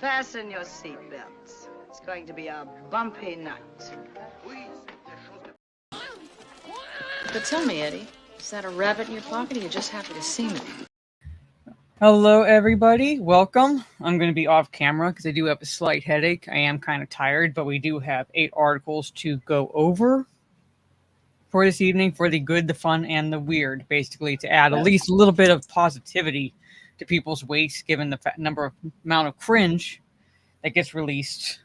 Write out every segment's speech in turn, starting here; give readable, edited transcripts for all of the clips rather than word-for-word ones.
Fasten your seatbelts. It's going to be a bumpy night. But tell me, Eddie, is that a rabbit in your pocket or are you just happy to see me? Hello, everybody. Welcome. I'm going to be off camera because I do have a slight headache. I am kind of tired, but we do have 8 articles to go over for this evening for the good, the fun, and the weird, basically, to add at least a little bit of positivity to people's weeks, given the amount of cringe that gets released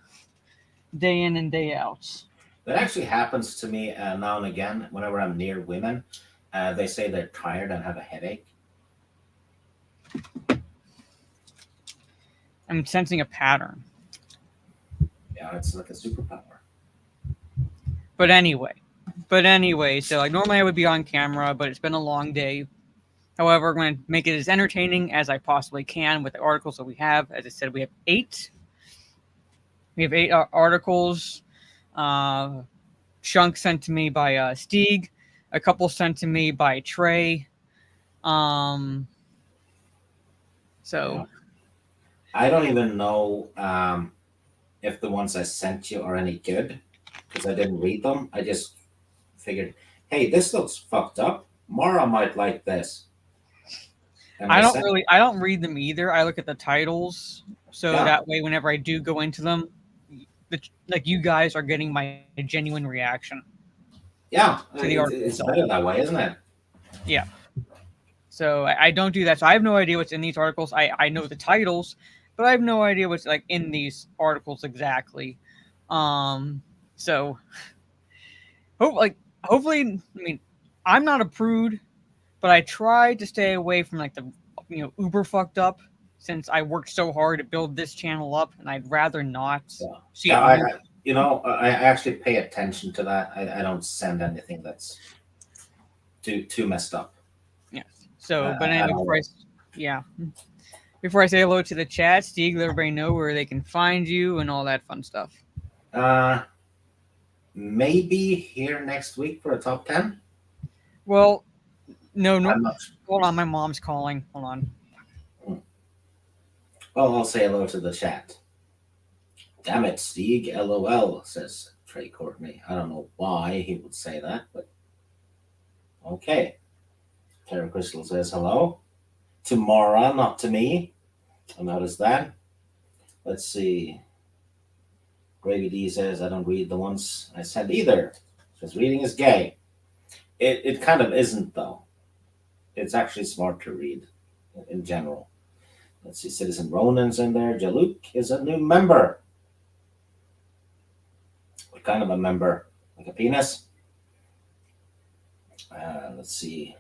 day in and day out. That actually happens to me now and again whenever I'm near women. They say they're tired and have a headache. I'm sensing a pattern. Yeah, it's like a superpower. But anyway, so like normally I would be on camera, but it's been a long day. However, I'm going to make it as entertaining as I possibly can with the articles that we have. As I said, we have 8. We have 8 articles. Chunk sent to me by Stieg. A couple sent to me by Trey. So I don't even know if the ones I sent you are any good because I didn't read them. I just figured, hey, this looks fucked up. Mara might like this. And I don't read them either. I look at the titles, so Yeah. that way whenever I do go into them, like you guys are getting my genuine reaction. Yeah, To the it's better that way, isn't it? Yeah. So I don't do that. So I have no idea what's in these articles. I know the titles, but I have no idea what's like in these articles exactly. So hopefully, I mean, I'm not a prude, but I try to stay away from like the uber fucked up since I worked so hard to build this channel up, and I'd rather not see Yeah, it. I actually pay attention to that. I don't send anything that's too messed up. Yes. So, but I anyway, don't before I say hello to the chat, Steve, let everybody know where they can find you and all that fun stuff. Maybe here next week for a top 10. Well, no. I'm not sure. Hold on, my mom's calling. Hold on. Well, I'll say hello to the chat. Damn it, Stieg, LOL, says Trey Courtney. I don't know why he would say that, but okay. Tara Crystal says hello. To Mara, not to me. I noticed that. Let's see. Gravy D says, I don't read the ones I send either. Says reading is gay. It kind of isn't, though. It's actually smart to read in general. Let's see, Citizen Ronan's in there. Jaluk is a new member. What kind of a member? Like a penis? Let's see.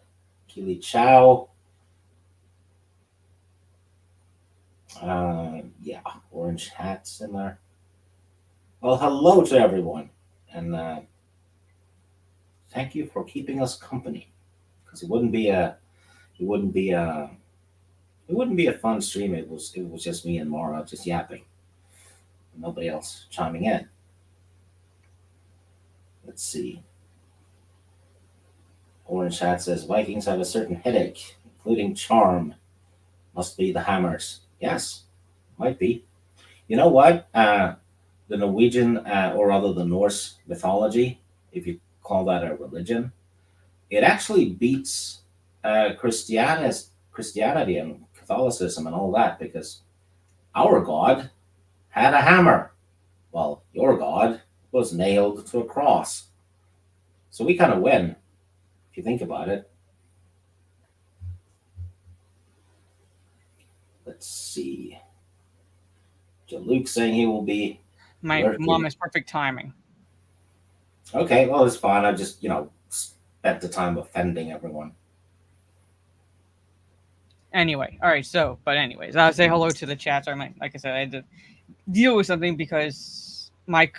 Keely Chow. Yeah, orange hats in there. Well, hello to everyone. And thank you for keeping us company. Because it wouldn't be a fun stream. It was just me and Mara just yapping. Nobody else chiming in. Let's see. Orange Hat says Vikings have a certain headache, including charm. Must be the hammers. Yes, might be. You know what? The Norwegian, or rather the Norse mythology, if you call that a religion, it actually beats Christianity and Catholicism and all that because our God had a hammer. Well, your God was nailed to a cross. So we kind of win, if you think about it. Let's see. Luke saying he will be. My mom has perfect timing. Okay, well, it's fine. I just, spent the time offending everyone. Anyway, all right. So, but anyways, I'll say hello to the chat. Sorry, like I said, I had to deal with something because my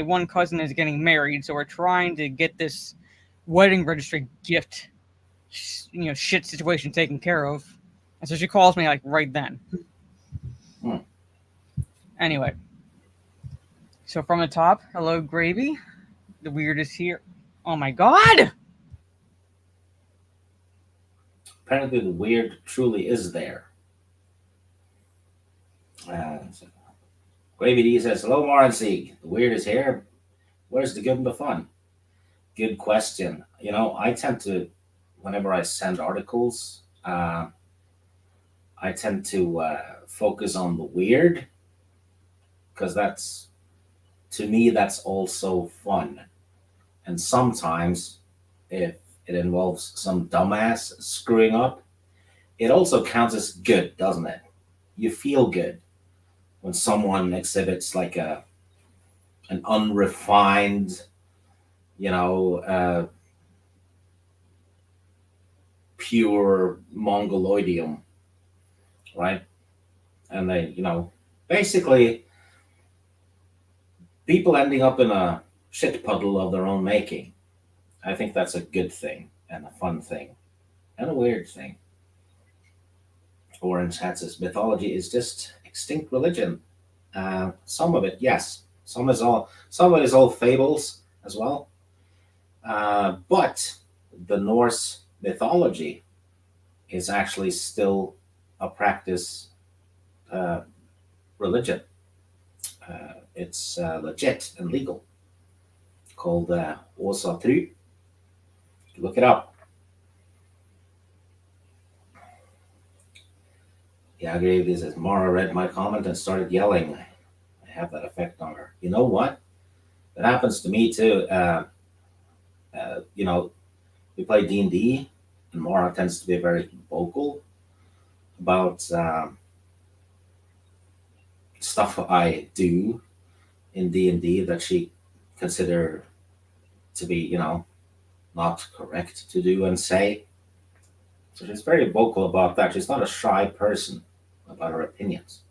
one cousin is getting married, so we're trying to get this wedding registry gift, shit situation taken care of. And so she calls me like right then. Anyway, so from the top, hello, Gravy. The weird is here. Oh my god! Apparently, the weird truly is there. Gravy D says, hello, Morency. The weird is here. Where's the good and the fun? Good question. I tend to, whenever I send articles, I tend to focus on the weird because to me, that's also fun. And sometimes, if it involves some dumbass screwing up, it also counts as good, doesn't it? You feel good when someone exhibits like an unrefined, pure mongoloidium, right? And they, basically people ending up in a shit puddle of their own making. I think that's a good thing and a fun thing and a weird thing. Orange Hat says mythology is just extinct religion. Some of it, yes. Some of it is all fables as well. But the Norse mythology is actually still a practice religion. It's legit and legal, called Åsatru. Look it up. Yeah, I agree. This is Mara read my comment and started yelling. I have that effect on her. You know what? That happens to me too. We play D&D, and Mara tends to be very vocal about stuff I do in D&D that she consider to be, not correct to do and say. So she's very vocal about that. She's not a shy person about her opinions.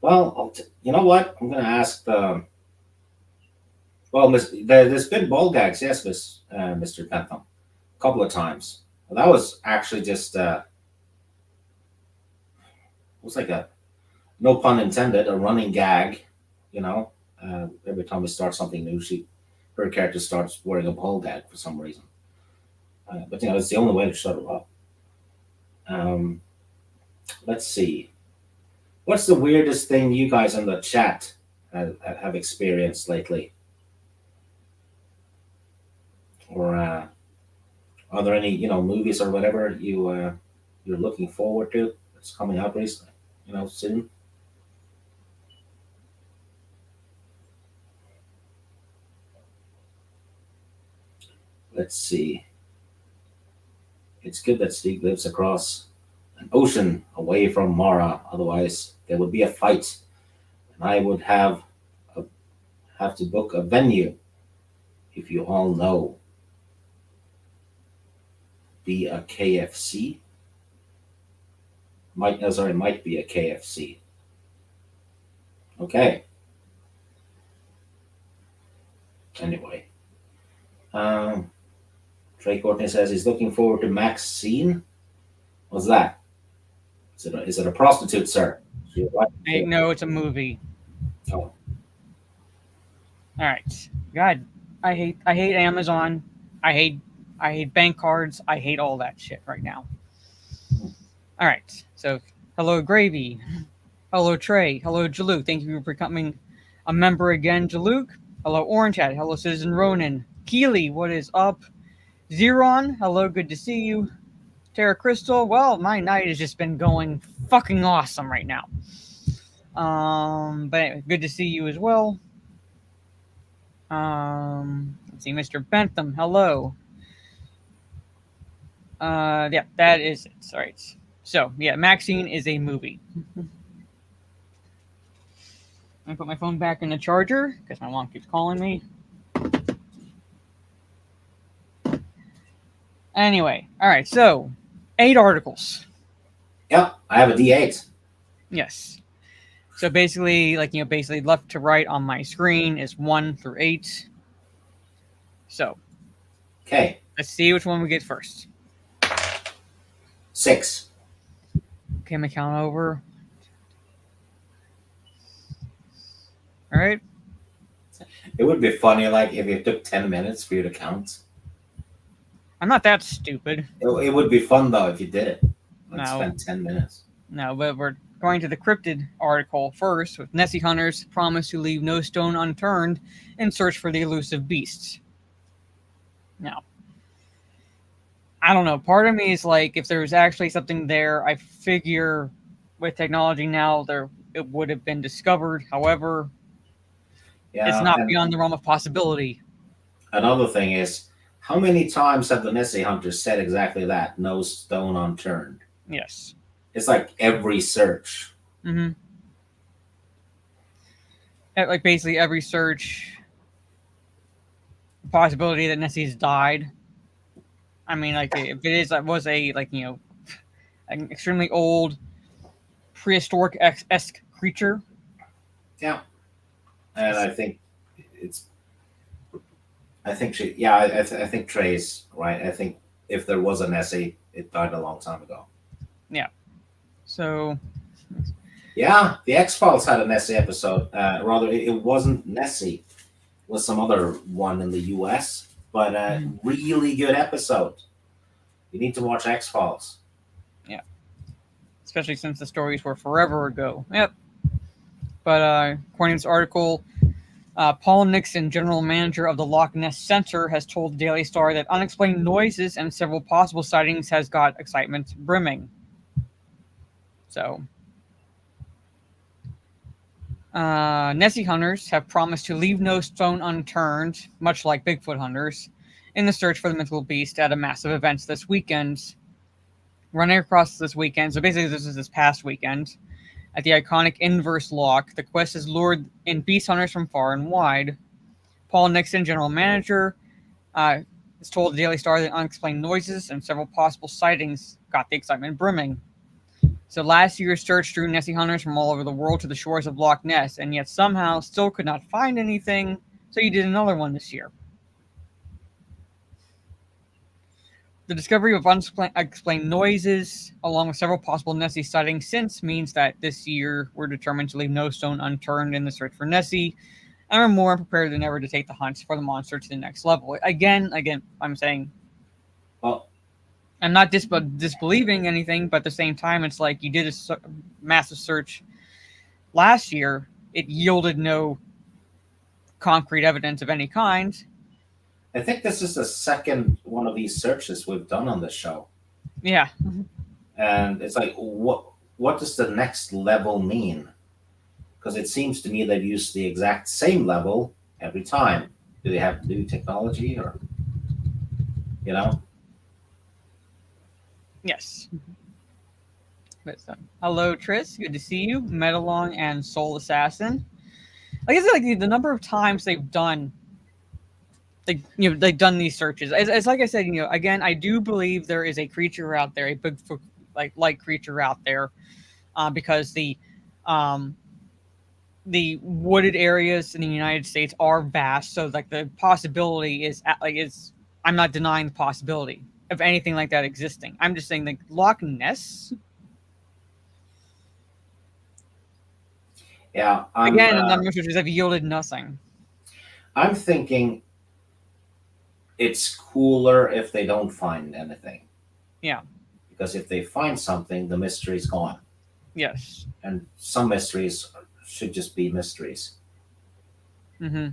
Well, you know what? I'm going to ask the. Well, there's been ball gags, yes, Mr. Bentham, a couple of times. Well, that was actually just it was like a, no pun intended, a running gag. Every time we start something new, her character starts wearing a ball gag for some reason. But it's the only way to shut her up. Let's see. What's the weirdest thing you guys in the chat have experienced lately? Or are there any, movies or whatever you're looking forward to that's coming out recently, soon? Let's see. It's good that Steve lives across an ocean away from Mara. Otherwise, there would be a fight, and I would have to book a venue. If you all know, be a KFC. Might be a KFC. Okay. Anyway, Trey Courtney says he's looking forward to Max Scene. What's that? Is it a prostitute, sir? No, it's a movie. Oh. All right. God, I hate Amazon. I hate bank cards. I hate all that shit right now. All right. So, hello, Gravy. Hello, Trey. Hello, Jaluk. Thank you for becoming a member again, Jaluk. Hello, Orange Hat. Hello, Citizen Ronan. Keely, what is up? Zeron, hello, good to see you. Terra Crystal, well, my night has just been going fucking awesome right now. But anyway, good to see you as well. Let's see, Mr. Bentham, hello. Yeah, that is it. Sorry. So, yeah, Maxine is a movie. I'm gonna put my phone back in the charger because my mom keeps calling me. Anyway, all right, so 8 articles. Yep, I have a D8. Yes. So basically, basically left to right on my screen is 1 through 8. So, okay, let's see which one we get first. 6. Okay, I'm gonna count over. All right. It would be funny, if it took 10 minutes for you to count. I'm not that stupid. It would be fun though if you did it. Let's No. spend 10 minutes. No, but we're going to the cryptid article first, with Nessie hunters promise to leave no stone unturned in search for the elusive beasts. Now, I don't know. Part of me is like, if there's actually something there, I figure with technology now, it would have been discovered. However, Yeah, it's not and beyond the realm of possibility. another thing is, how many times have the Nessie hunters said exactly that? No stone unturned. Yes. It's like every search. Mm-hmm. Like basically every search, possibility that Nessie's died. I mean, like if it is, was a an extremely old prehistoric esque creature. Yeah, and I think it's. I think she. Yeah, I think Trey's right. I think if there was a Nessie, it died a long time ago. Yeah. So. Yeah, the X-Files had a Nessie episode. Rather, it wasn't Nessie. It was some other one in the US, but really good episode. You need to watch X-Files. Yeah. Especially since the stories were forever ago. Yep. But according to this article, Paul Nixon, general manager of the Loch Ness Center, has told the Daily Star that unexplained noises and several possible sightings has got excitement brimming. So, Nessie hunters have promised to leave no stone unturned, much like Bigfoot hunters, in the search for the mythical beast at a massive event this weekend. Running across this weekend, so basically this is this past weekend, at the iconic Inverse Loch, the quest has lured in beast hunters from far and wide. Paul Nixon, general manager, has told the Daily Star that unexplained noises and several possible sightings got the excitement brimming. So last year's search drew Nessie hunters from all over the world to the shores of Loch Ness, and yet somehow still could not find anything, so you did another one this year. The discovery of unexplained noises, along with several possible Nessie sightings since, means that this year we're determined to leave no stone unturned in the search for Nessie, and we're more prepared than ever to take the hunt for the monster to the next level. Again, I'm saying, well, I'm not disbelieving anything, but at the same time, it's like you did a massive search last year. It yielded no concrete evidence of any kind. I think this is the second one of these searches we've done on the show. Yeah. And it's like, what does the next level mean? Because it seems to me they've used the exact same level every time. Do they have new technology or, you know? Yes. But hello, Tris. Good to see you. Metalong and Soul Assassin. Like I said, like the number of times they've done, they've done these searches. It's like I said, again, I do believe there is a creature out there, a Bigfoot like creature out there, because the wooded areas in the United States are vast. So like the possibility is I'm not denying the possibility of anything like that existing. I'm just saying, like, Loch Ness. Yeah. Again, the researchers have yielded nothing. I'm thinking it's cooler if they don't find anything. Yeah. Because if they find something, the mystery's gone. Yes. And some mysteries should just be mysteries. Mm-hmm.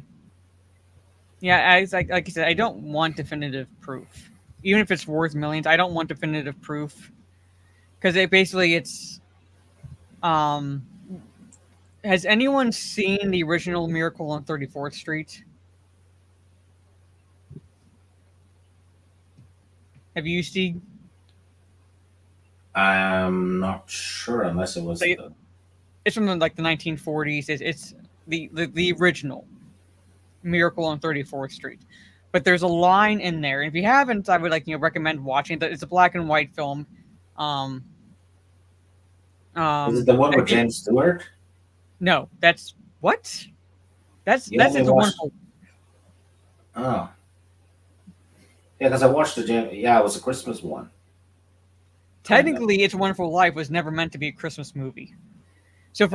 Yeah, like I said, I don't want definitive proof. Even if it's worth millions, I don't want definitive proof. Because it's has anyone seen the original Miracle on 34th Street? Have you, Steve? I'm not sure unless it was. It's from the 1940s. It's the original Miracle on 34th Street. But there's a line in there. If you haven't, I would recommend watching it. It's a black and white film. Is it the one with James Stewart? No, that's what? That's a wonderful. Oh, yeah, because I watched it was a Christmas one. Technically, It's a Wonderful Life was never meant to be a Christmas movie. So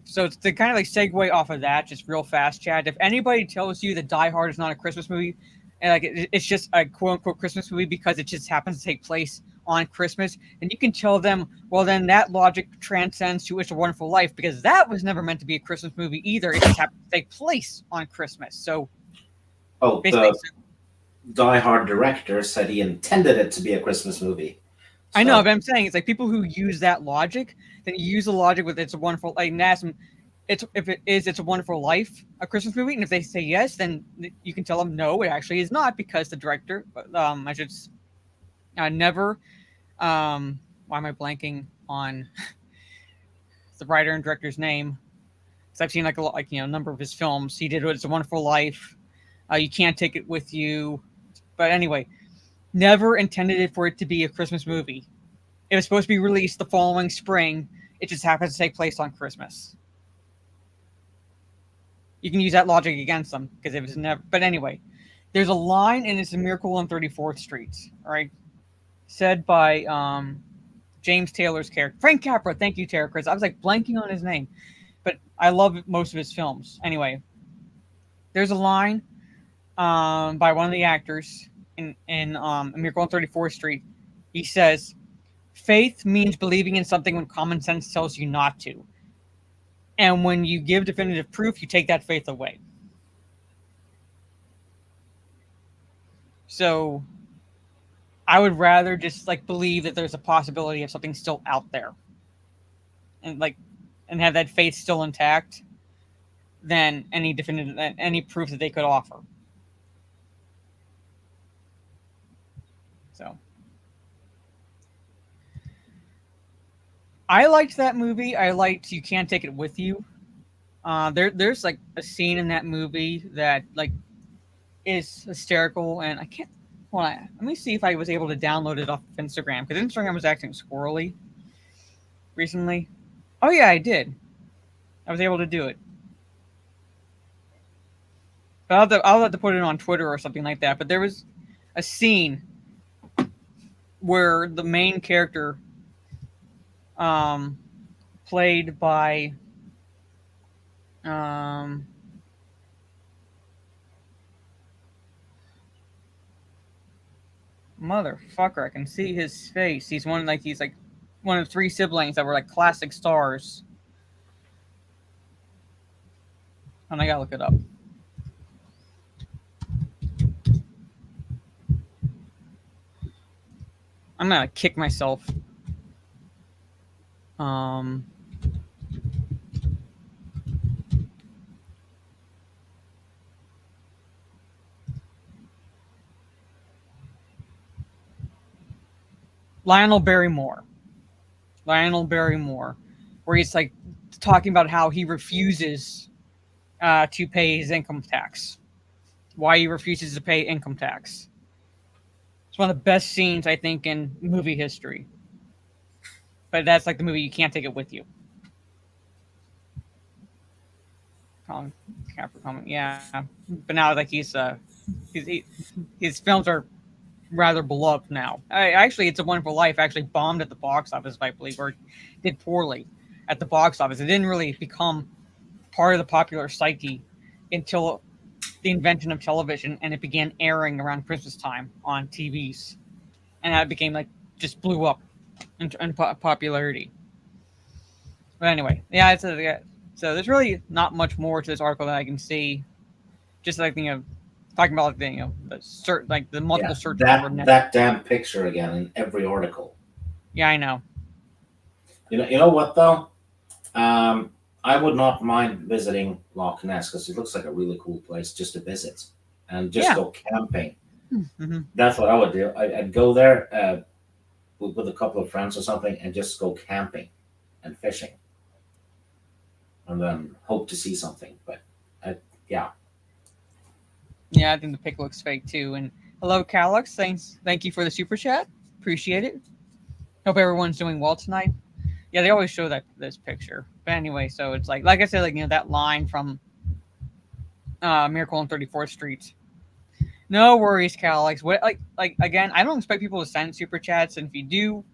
so to kind of segue off of that, just real fast, Chad. If anybody tells you that Die Hard is not a Christmas movie, and it's just a quote unquote Christmas movie because it just happens to take place on Christmas, then you can tell them, well, then that logic transcends to It's a Wonderful Life, because that was never meant to be a Christmas movie either. It just happened to take place on Christmas. So Oh, basically, the Die Hard director said he intended it to be a Christmas movie. I know, but I'm saying it's like people who use that logic, then you use the logic with It's a Wonderful, like, and ask them, if it is It's a Wonderful Life a Christmas movie, and if they say yes, then you can tell them no, it actually is not, because the director, I should never, why am I blanking on the writer and director's name? Because I've seen like a number of his films. He did It's a Wonderful Life, You Can't Take It With You, but anyway, never intended it for it to be a Christmas movie. It was supposed to be released the following spring. It just happens to take place on Christmas. You can use that logic against them because it was never. But anyway, there's a line in It's a Miracle on 34th Street, all right, said by James Taylor's character, Frank Capra. Thank you, Tara Chris. I was like blanking on his name, but I love most of his films. Anyway, there's a line by one of the actors in A Miracle on 34th Street. He says, "Faith means believing in something when common sense tells you not to. And when you give definitive proof, you take that faith away." So I would rather just like believe that there's a possibility of something still out there and have that faith still intact than any proof that they could offer. So I liked that movie. I liked You Can't Take It With You. There's like a scene in that movie that like is hysterical, and I can't. Hold on, let me see if I was able to download it off of Instagram, because Instagram was acting squirrely recently. Oh yeah, I did. I was able to do it. But I'll have to put it on Twitter or something like that. But there was a scene where the main character, played by motherfucker, I can see his face. He's one of three siblings that were like classic stars. And I gotta look it up. I'm gonna kick myself. Lionel Barrymore, where he's like talking about how he refuses to pay his income tax. Why he refuses to pay income tax. It's one of the best scenes, I think, in movie history. But that's like the movie You Can't Take It With You. Colin Capra comment, yeah. But now like his films are rather beloved now. Actually, It's a Wonderful Life actually bombed at the box office, I believe, or did poorly at the box office. It didn't really become part of the popular psyche until the invention of television, and it began airing around Christmas time on TVs, and that became like just blew up in popularity. But anyway, yeah, so there's really not much more to this article that I can see. Just like talking about the multiple search. That damn picture again in every article. Yeah, I know. You know what though? I would not mind visiting Loch Ness because it looks like a really cool place just to visit and just go camping. Mm-hmm. That's what I would do. I'd go there with a couple of friends or something and just go camping and fishing, and then hope to see something. But yeah. Yeah, I think the pic looks fake too. And hello, Calix. Thank you for the super chat. Appreciate it. Hope everyone's doing well tonight. Yeah, they always show this picture. But anyway, so it's like I said, that line from Miracle on 34th Street. No worries, Calix. What again? I don't expect people to send super chats, and if you do,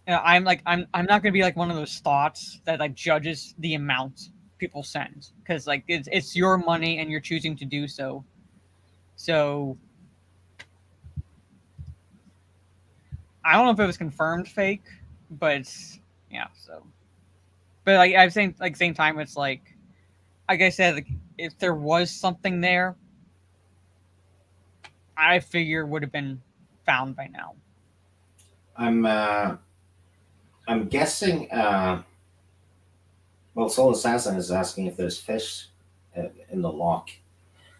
I'm not gonna be like one of those thoughts that like judges the amount people send, because like it's your money and you're choosing to do so. So I don't know if it was confirmed fake, but yeah. So, but like I've seen, like same time, it's like I said, like, if there was something there, I figure it would have been found by now. I'm guessing. Well, Soul Assassin is asking if there's fish in the lock,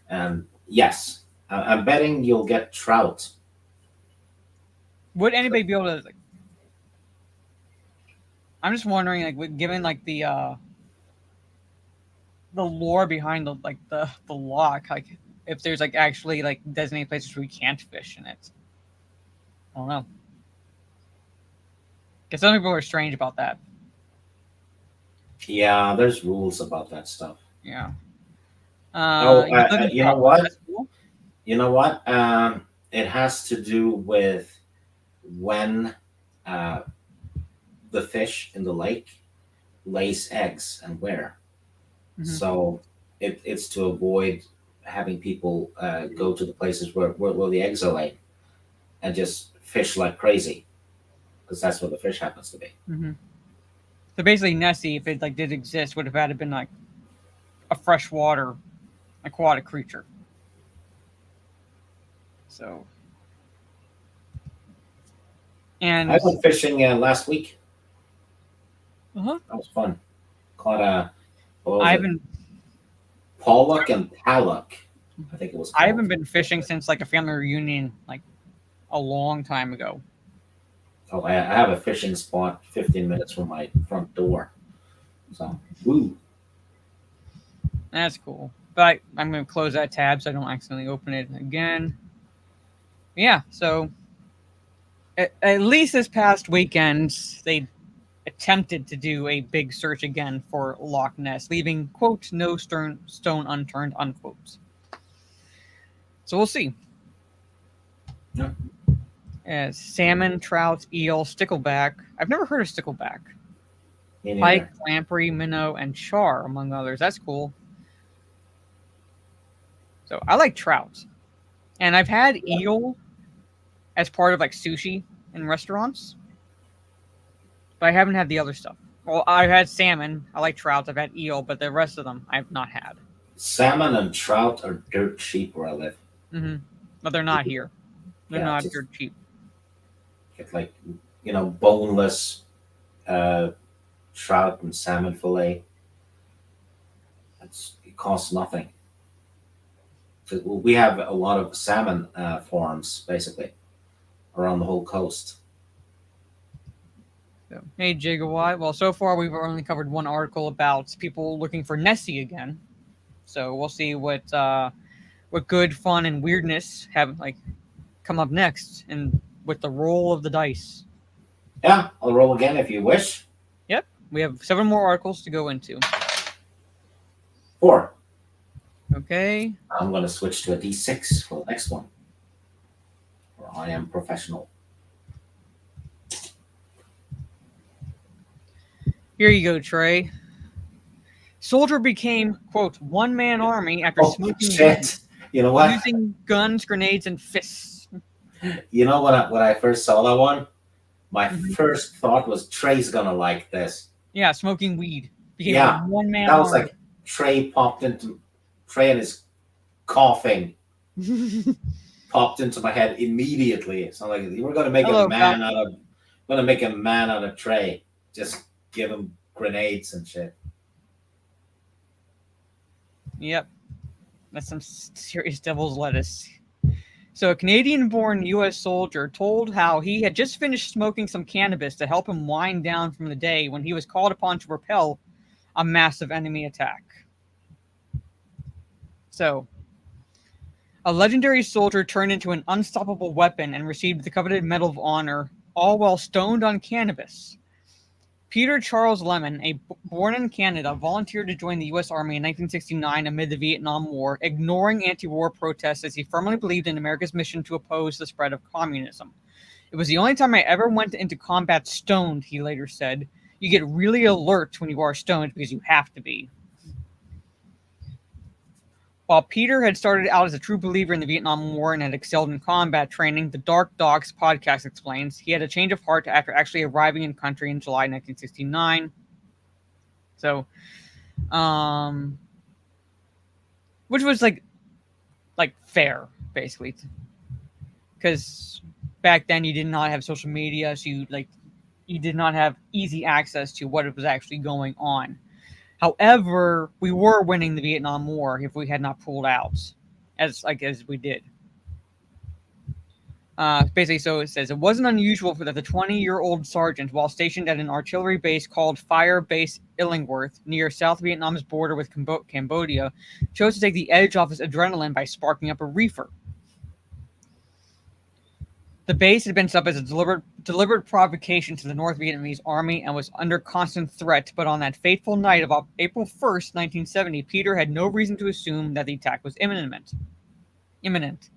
and yes, I'm betting you'll get trout. Would anybody be able to? Like, I'm just wondering, like, given like the lore behind the lock, like if there's like actually like designated places where we can't fish in it. I don't know. Because some people are strange about that. Yeah, there's rules about that stuff. Yeah. You know what? That's cool. You know what? It has to do with when the fish in the lake lays eggs and where. Mhm. So it's to avoid having people go to the places where the eggs are laid and just fish like crazy because that's where the fish happens to be. Mm-hmm. So basically, Nessie, if it like did exist, would have had to been like a freshwater aquatic creature. So, and I went fishing last week. uh-huh. That was fun. Caught a I haven't pollock and tallock. I think it was. I haven't been fishing since like a family reunion like a long time ago. Oh, I have a fishing spot 15 minutes from my front door. So, woo. That's cool. But I'm going to close that tab so I don't accidentally open it again. Yeah, so at least this past weekend, they attempted to do a big search again for Loch Ness, leaving, quote, no stone unturned, unquote. So we'll see. Yeah. As salmon, trout, eel, stickleback. I've never heard of stickleback. Me neither. Pike, lamprey, minnow, and char, among others. That's cool. So I like trout. And I've had eel as part of like sushi in restaurants. But I haven't had the other stuff. Well, I've had salmon. I like trout. I've had eel, but the rest of them I have not had. Salmon and trout are dirt cheap where I live. Mm-hmm. But they're not here. They're Yeah, not just- dirt cheap. Get like, boneless trout and salmon fillet. It costs nothing. So we have a lot of salmon farms basically around the whole coast. So, hey, Gigawatt. Well, so far we've only covered one article about people looking for Nessie again. So we'll see what good fun and weirdness have like come up next, and with the roll of the dice. Yeah, I'll roll again if you wish. Yep, we have 7 more articles to go into. 4. Okay. I'm going to switch to a D6 for the next one. Where I am professional. Here you go, Trey. Soldier became, quote, one-man army after Oh, smoking shit. You know what? using guns, grenades, and fists. You know when I first saw that one? My Mhm. first thought was Trey's going to like this. Yeah, smoking weed. Became Yeah, a one-man That was army. like Trey and his coughing popped into my head immediately. It's not like we're going to make Hello, a man out of Trey. Just give him grenades and shit. Yep. That's some serious devil's lettuce. So, a Canadian-born U.S. soldier told how he had just finished smoking some cannabis to help him wind down from the day when he was called upon to repel a massive enemy attack. So, a legendary soldier turned into an unstoppable weapon and received the coveted Medal of Honor, all while stoned on cannabis. Peter Charles Lemon, born in Canada, volunteered to join the U.S. Army in 1969 amid the Vietnam War, ignoring anti-war protests as he firmly believed in America's mission to oppose the spread of communism. It was the only time I ever went into combat stoned, he later said. You get really alert when you are stoned because you have to be. While Peter had started out as a true believer in the Vietnam War and had excelled in combat training, the Dark Dogs podcast explains he had a change of heart after actually arriving in country in July 1969. So, which was like fair, basically, because back then you did not have social media, so you did not have easy access to what was actually going on. However, we were winning the Vietnam War if we had not pulled out, as we did. Basically, so it says, it wasn't unusual for the 20-year-old sergeant, while stationed at an artillery base called Fire Base Illingworth, near South Vietnam's border with Cambodia, chose to take the edge off his adrenaline by sparking up a reefer. The base had been set up as a deliberate provocation to the North Vietnamese army and was under constant threat, but on that fateful night of April 1st, 1970, Peter had no reason to assume that the attack was imminent. It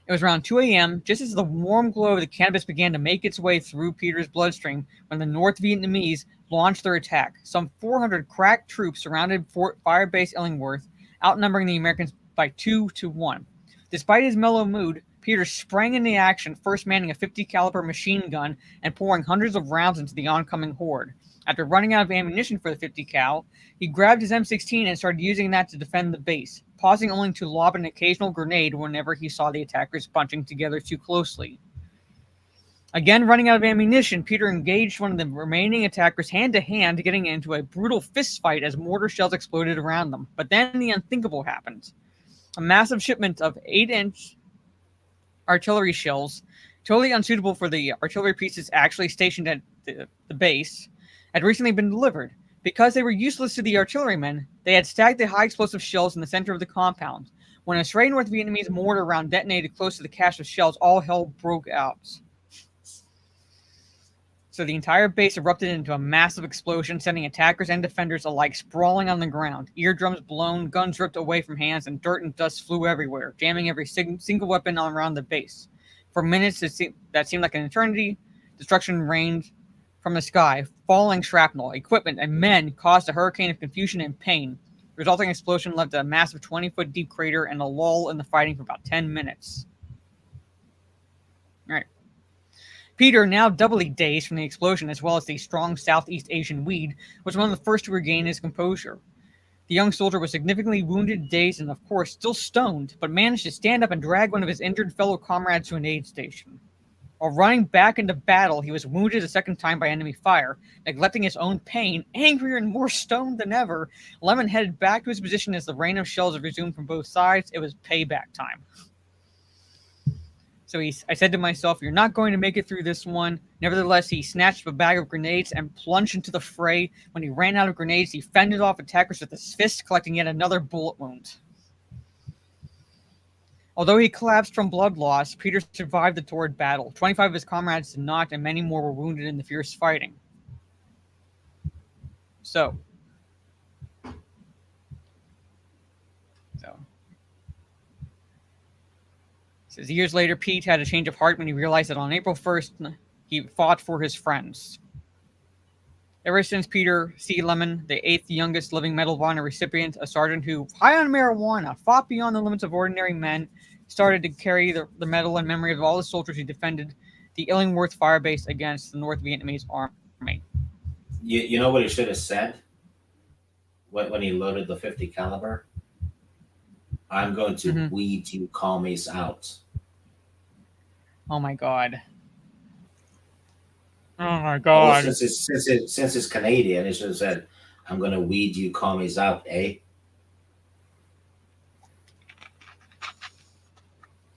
was around 2 a.m., just as the warm glow of the cannabis began to make its way through Peter's bloodstream, when the North Vietnamese launched their attack. Some 400 crack troops surrounded Fire Base Illingworth, outnumbering the Americans by 2-1. Despite his mellow mood, Peter sprang into action, first manning a 50 caliber machine gun and pouring hundreds of rounds into the oncoming horde. After running out of ammunition for the 50 cal, he grabbed his M16 and started using that to defend the base, pausing only to lob an occasional grenade whenever he saw the attackers bunching together too closely. Again, running out of ammunition, Peter engaged one of the remaining attackers hand-to-hand, getting into a brutal fistfight as mortar shells exploded around them. But then the unthinkable happened. A massive shipment of 8-inch artillery shells, totally unsuitable for the artillery pieces actually stationed at the base, had recently been delivered. Because they were useless to the artillerymen, they had stacked the high explosive shells in the center of the compound. When a stray North Vietnamese mortar round detonated close to the cache of shells, all hell broke out. So the entire base erupted into a massive explosion, sending attackers and defenders alike sprawling on the ground. Eardrums blown, guns ripped away from hands, and dirt and dust flew everywhere, jamming every single weapon around the base. For minutes that seemed like an eternity, destruction rained from the sky. Falling shrapnel, equipment, and men caused a hurricane of confusion and pain. The resulting explosion left a massive 20-foot deep crater and a lull in the fighting for about 10 minutes. All right. Peter, now doubly dazed from the explosion as well as the strong Southeast Asian weed, was one of the first to regain his composure. The young soldier was significantly wounded, dazed, and of course still stoned, but managed to stand up and drag one of his injured fellow comrades to an aid station. While running back into battle, he was wounded a second time by enemy fire. Neglecting his own pain, angrier and more stoned than ever, Lemon headed back to his position as the rain of shells resumed from both sides. It was payback time. So I said to myself, you're not going to make it through this one. Nevertheless, he snatched up a bag of grenades and plunged into the fray. When he ran out of grenades, he fended off attackers with his fist, collecting yet another bullet wound. Although he collapsed from blood loss, Peter survived the torrid battle. 25 of his comrades did not, and many more were wounded in the fierce fighting. So says years later, Pete had a change of heart when he realized that on April 1st, he fought for his friends. Ever since Peter C. Lemon, the 8th youngest living Medal of Honor recipient, a sergeant who, high on marijuana, fought beyond the limits of ordinary men, started to carry the medal in memory of all the soldiers who defended the Illingworth Fire Base against the North Vietnamese army. You know what he should have said when he loaded the 50 caliber? I'm going to weed you commies out. Oh my god. Oh my god. Well, since it's Canadian, it should have said, I'm going to weed you commies out, eh?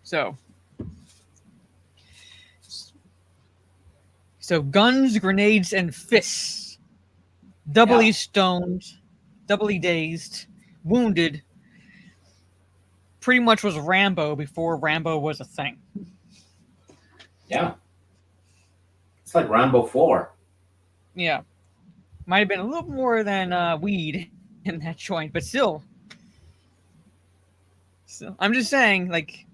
So guns, grenades, and fists. Doubly stoned, doubly dazed, wounded. Pretty much was Rambo before Rambo was a thing. Yeah. It's like Rambo 4. Yeah. Might have been a little more than weed in that joint, but still. So I'm just saying, like,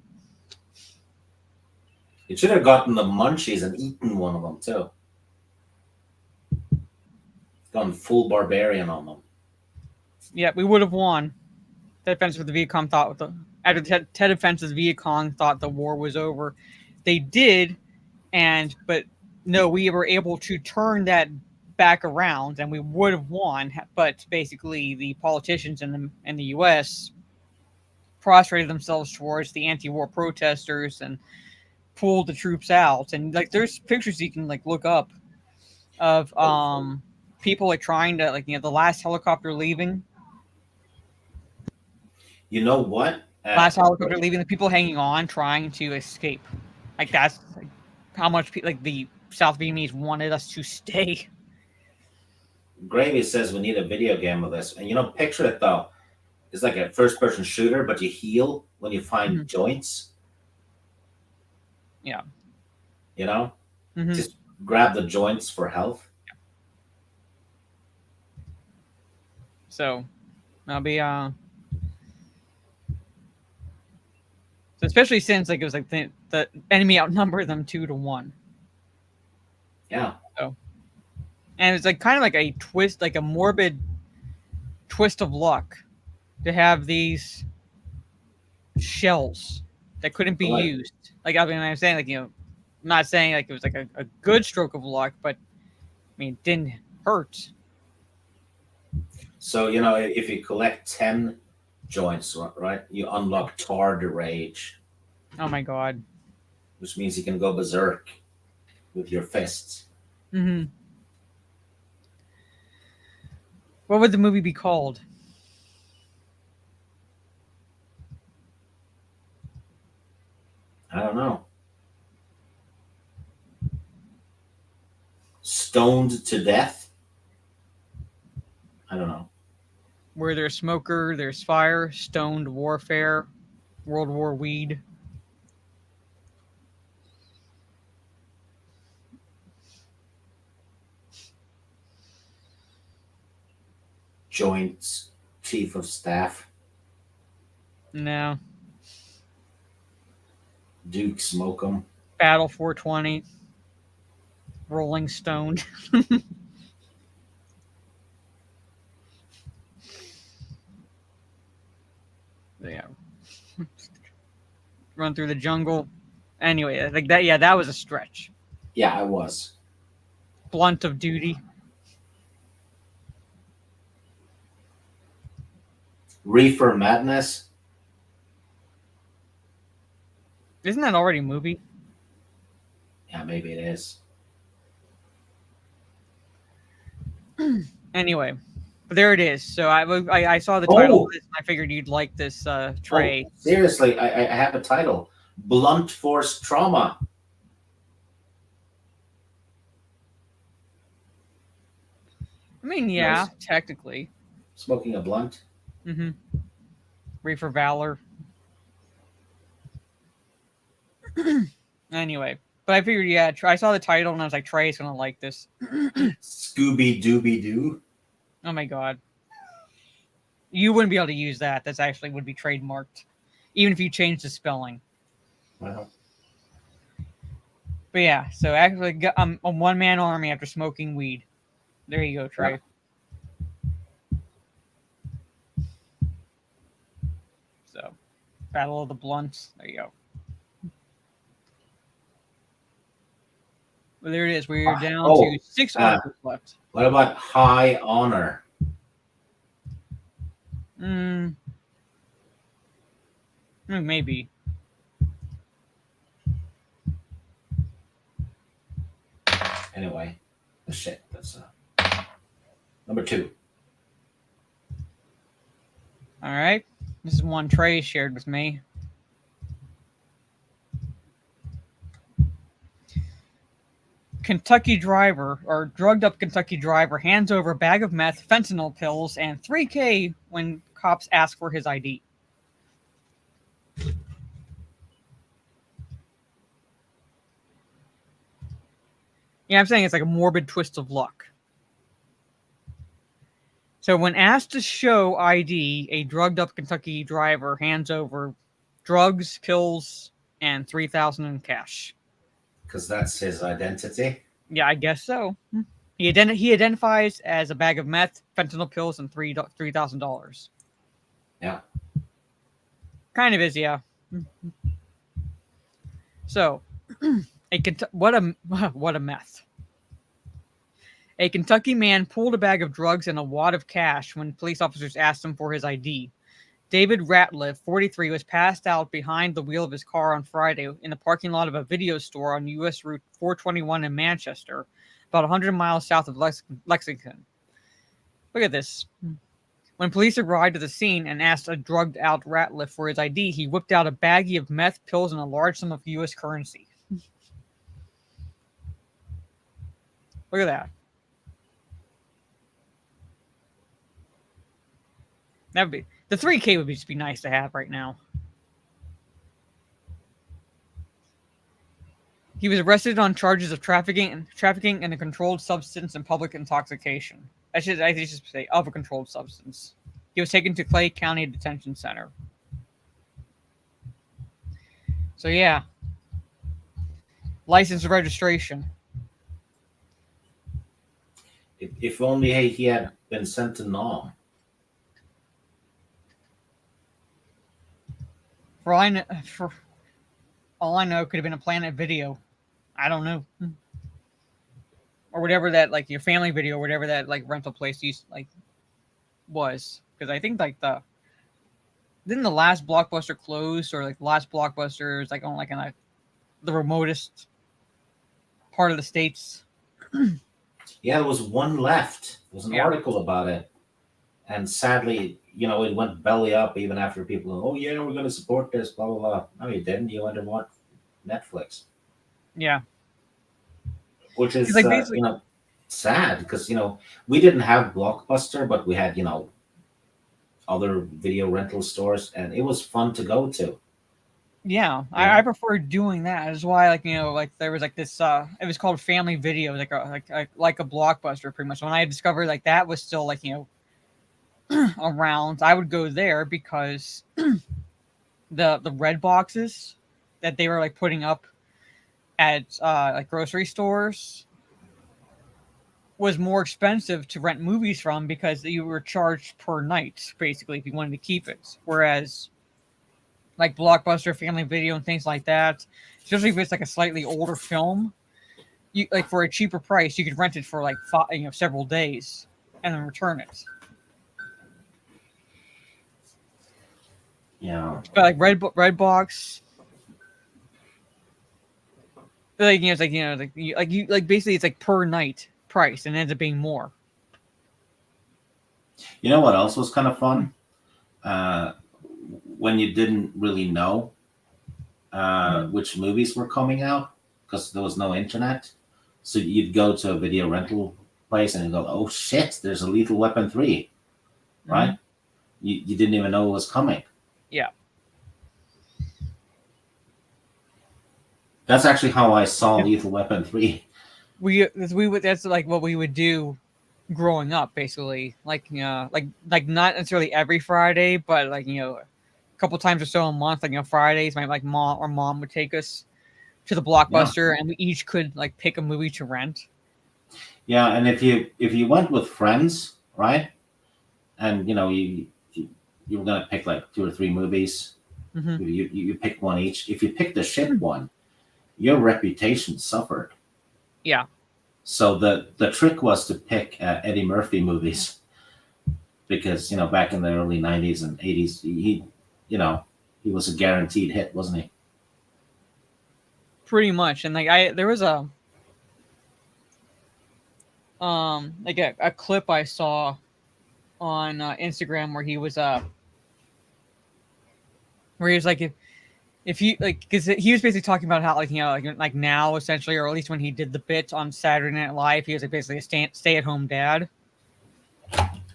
you should have gotten the munchies and eaten one of them, too. Gone full barbarian on them. Yeah, we would have won. Ted Defense with the Viet Cong thought after Ted Defense's Viet Cong thought the war was over. They did, but no, we were able to turn that back around, and we would have won. But basically, the politicians in the U.S. prostrated themselves towards the anti-war protesters and pulled the troops out. And like, there's pictures you can like look up of people like trying to the last helicopter leaving. You know what? Last helicopter leaving, the people hanging on, trying to escape. Like that's like how much the South Vietnamese wanted us to stay. Gravy says we need a video game of this, and picture it though. It's like a first-person shooter, but you heal when you find joints. Yeah. Just grab the joints for health. So that'll be so especially since it was like the enemy outnumbered them 2-1. Yeah. So, and it's like kind of like a twist, like a morbid twist of luck to have these shells that couldn't be used. Like I'm saying, I'm not saying like it was like a good stroke of luck, but it didn't hurt. So if you collect 10 joints, right, you unlock Tar the Rage. Oh my god! Which means you can go berserk with your fists. Mm-hmm. What would the movie be called? I don't know. Stoned to Death? I don't know. Where there's smoker, there's fire. Stoned warfare. World War Weed. Joints, Chief of Staff. No. Duke Smokum. Battle 420. Rolling Stone. Yeah. Run through the jungle. Anyway, like that. Yeah, that was a stretch. Yeah, it was. Blunt of Duty. Reefer Madness. Isn't that already a movie? Yeah, maybe it is. Anyway, but there it is. So I saw the title of this, and I figured you'd like this Trey. Oh, seriously, I have a title. Blunt Force Trauma. I mean, yeah, Nice. technically. Smoking a blunt. Mm-hmm. Reefer Valor. Anyway, but I figured, yeah, I saw the title and I was like, Trey's gonna like this. Scooby Dooby Doo. Oh my god. You wouldn't be able to use that. That's actually would be trademarked. Even if you change the spelling. Wow. But yeah, so actually I'm a one-man army after smoking weed. There you go, Trey. Yeah. So, Battle of the Blunts. There you go. Well, there it is. We're down to 6 articles left. What about High Honor? Maybe. Anyway, shit. That's number 2. All right. This is one Trey shared with me. Kentucky driver, or drugged up Kentucky driver, hands over a bag of meth, fentanyl pills, and $3,000 when cops ask for his ID. Yeah, I'm saying it's like a morbid twist of luck. So when asked to show ID, a drugged up Kentucky driver hands over drugs, pills, and $3,000 in cash. Because that's his identity. Yeah, I guess so. He identifies as a bag of meth, fentanyl pills, and $3,000. Yeah. Kind of is, yeah. So, what a mess. A Kentucky man pulled a bag of drugs and a wad of cash when police officers asked him for his ID. David Ratliff, 43, was passed out behind the wheel of his car on Friday in the parking lot of a video store on U.S. Route 421 in Manchester, about 100 miles south of Lexington. Look at this. When police arrived at the scene and asked a drugged-out Ratliff for his ID, he whipped out a baggie of meth, pills, and a large sum of U.S. currency. Look at that. That'd be the 3K would just be nice to have right now. He was arrested on charges of trafficking and a controlled substance and public intoxication. I should say of a controlled substance. He was taken to Clay County Detention Center. So yeah, license and registration. If only he had been sent to Nam. For all I know, could have been a Planet Video. I don't know, or whatever that like your family video, whatever that like rental place used like was. Because I think like didn't the last Blockbuster close, or like the last Blockbuster is like on like in the remotest part of the states. Yeah, there was one left. There was an article about it, and sadly, you know, it went belly up even after people. Oh yeah, we're going to support this. Blah blah blah. No, you didn't. You went and watched Netflix. Yeah, which is like you know, sad because you know we didn't have Blockbuster, but we had you know other video rental stores, and it was fun to go to. Yeah, I prefer doing that. That's why, like, you know, like there was like this. It was called Family Video, like a Blockbuster, pretty much. When I discovered like that was still like you know around, I would go there because the red boxes that they were like putting up at like grocery stores was more expensive to rent movies from because you were charged per night, basically, if you wanted to keep it. Whereas like Blockbuster, Family Video, and things like that, especially if it's like a slightly older film, you like for a cheaper price, you could rent it for like several days and then return it. Yeah, but like Redbox, like you know, it's like you know, like basically it's like per night price, and it ends up being more. You know what else was kind of fun? When you didn't really know which movies were coming out because there was no internet, so you'd go to a video rental place and you'd go, "Oh shit, there's a Lethal Weapon 3," right? Mm-hmm. You didn't even know it was coming. Yeah. That's actually how I saw Lethal Weapon 3. That's like what we would do growing up, basically. Like like not necessarily every Friday, but like you know, a couple times or so a month. Like you know, Fridays, my mom would take us to the Blockbuster, and we each could like pick a movie to rent. Yeah, and if you went with friends, right, and you know you were gonna pick like 2 or 3 movies, mm-hmm. you pick one each. If you picked the shit one, your reputation suffered. Yeah. So the trick was to pick Eddie Murphy movies because you know back in the early 90s and 80s he was a guaranteed hit, wasn't he? Pretty much. And like there was a like a clip I saw on Instagram where he was like if you like, because he was basically talking about how like you know like now essentially, or at least when he did the bit on Saturday Night Live, he was like basically a stay-at-home dad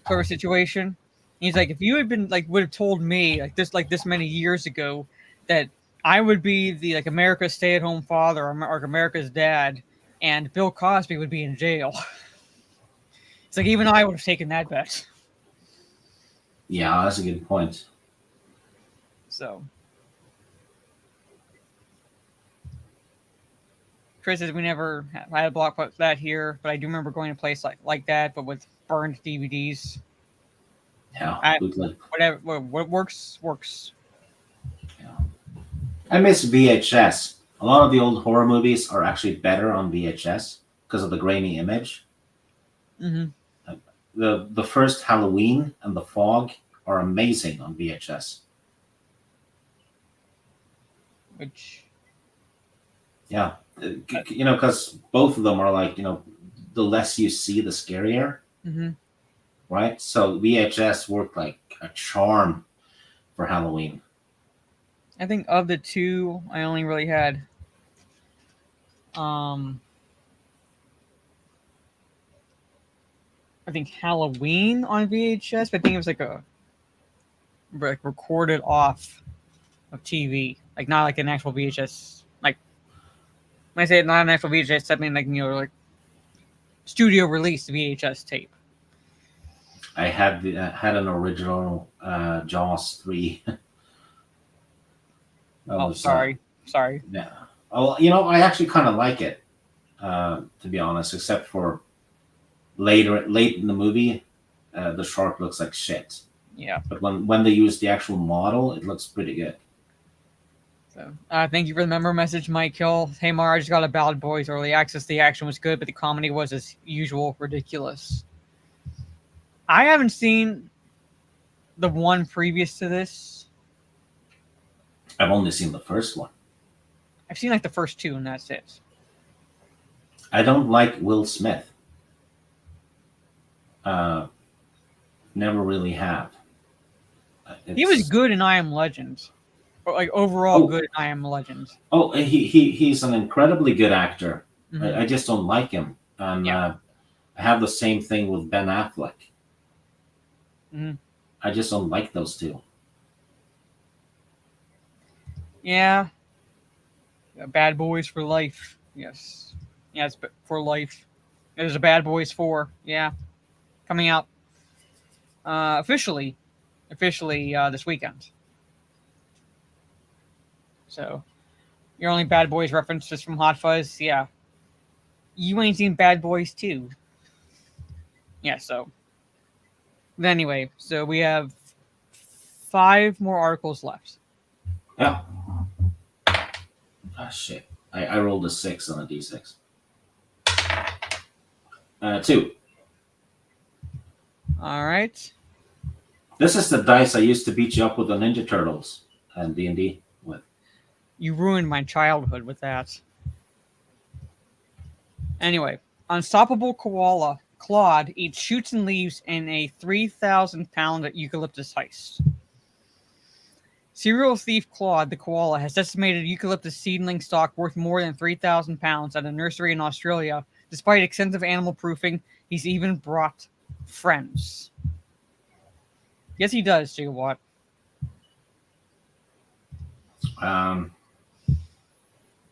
sort of situation. And he's like, if you had been like would have told me like this many years ago that I would be the like America's stay-at-home father or America's dad, and Bill Cosby would be in jail. It's like even I would have taken that bet. Yeah, that's a good point. So. Chris says we never had a block like that here, but I do remember going to a place like that, but with burned DVDs. Yeah, whatever. What works. I miss VHS. A lot of the old horror movies are actually better on VHS because of the grainy image. Mm-hmm. The first Halloween and The Fog are amazing on VHS. Which, Yeah, because both of them are like, the less you see, the scarier, mm-hmm. right? So VHS worked like a charm for Halloween. I think of the two, I only really had I think Halloween on VHS, but I think it was like recorded off of TV, like not like an actual VHS. Like when I say not an actual VHS, I mean like like studio released VHS tape. I had an original Jaws 3. Sorry. Yeah. Well, I actually kind of like it, to be honest, except for late in the movie, the shark looks like shit. Yeah. But when they use the actual model, it looks pretty good. So, thank you for the member message, Mike Hill. Hey, Mara, I just got a Bad Boys early access. The action was good, but the comedy was, as usual, ridiculous. I haven't seen the one previous to this. I've only seen the first one. I've seen like the first two, and that's it. I don't like Will Smith. Never really have. He was good in I Am Legend. Or like overall good in I Am Legend. Oh, he's an incredibly good actor. Mm-hmm. I just don't like him. And I have the same thing with Ben Affleck. Mm-hmm. I just don't like those two. Yeah. Bad Boys for Life. Yes. Yeah, it's for life. There's a Bad Boys 4. Yeah. Coming out officially this weekend. So, your only Bad Boys references from Hot Fuzz, yeah. You ain't seen Bad Boys 2. Yeah, so. But anyway, so we have 5 more articles left. Yeah. Ah, shit. I rolled a 6 on a d6. 2. All right. This is the dice I used to beat you up with the Ninja Turtles and D&D with. You ruined my childhood with that. Anyway, Unstoppable Koala Claude eats shoots and leaves in a 3,000-pound eucalyptus heist. Serial thief Claude the koala has decimated eucalyptus seedling stock worth more than 3,000 pounds at a nursery in Australia. Despite extensive animal proofing, he's even brought friends. Yes, he does, Gigawatt.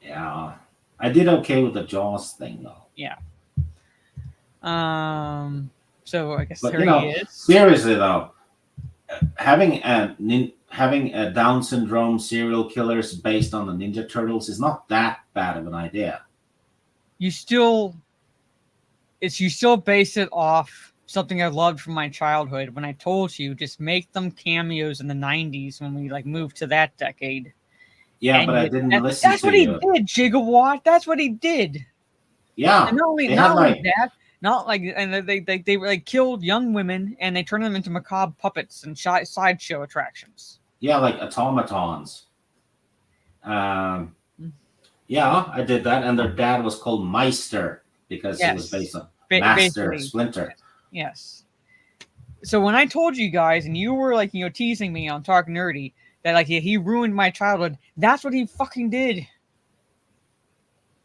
Yeah. I did okay with the Jaws thing, though. Yeah. So I guess But, there he is. Seriously, though, having a Down syndrome serial killers based on the Ninja Turtles is not that bad of an idea. You still base it off something I loved from my childhood when I told you just make them cameos in the 90s when we moved to that decade. Yeah, and but I didn't listen that's what he did, Gigawatt. That's what he did. Yeah. And not only that, and they killed young women and they turned them into macabre puppets and sideshow attractions. Yeah, like automatons. Yeah, I did that, and their dad was called Meister because he was based on Master Splinter. Yes. So when I told you guys, and you were teasing me on Talk Nerdy that he ruined my childhood, that's what he fucking did.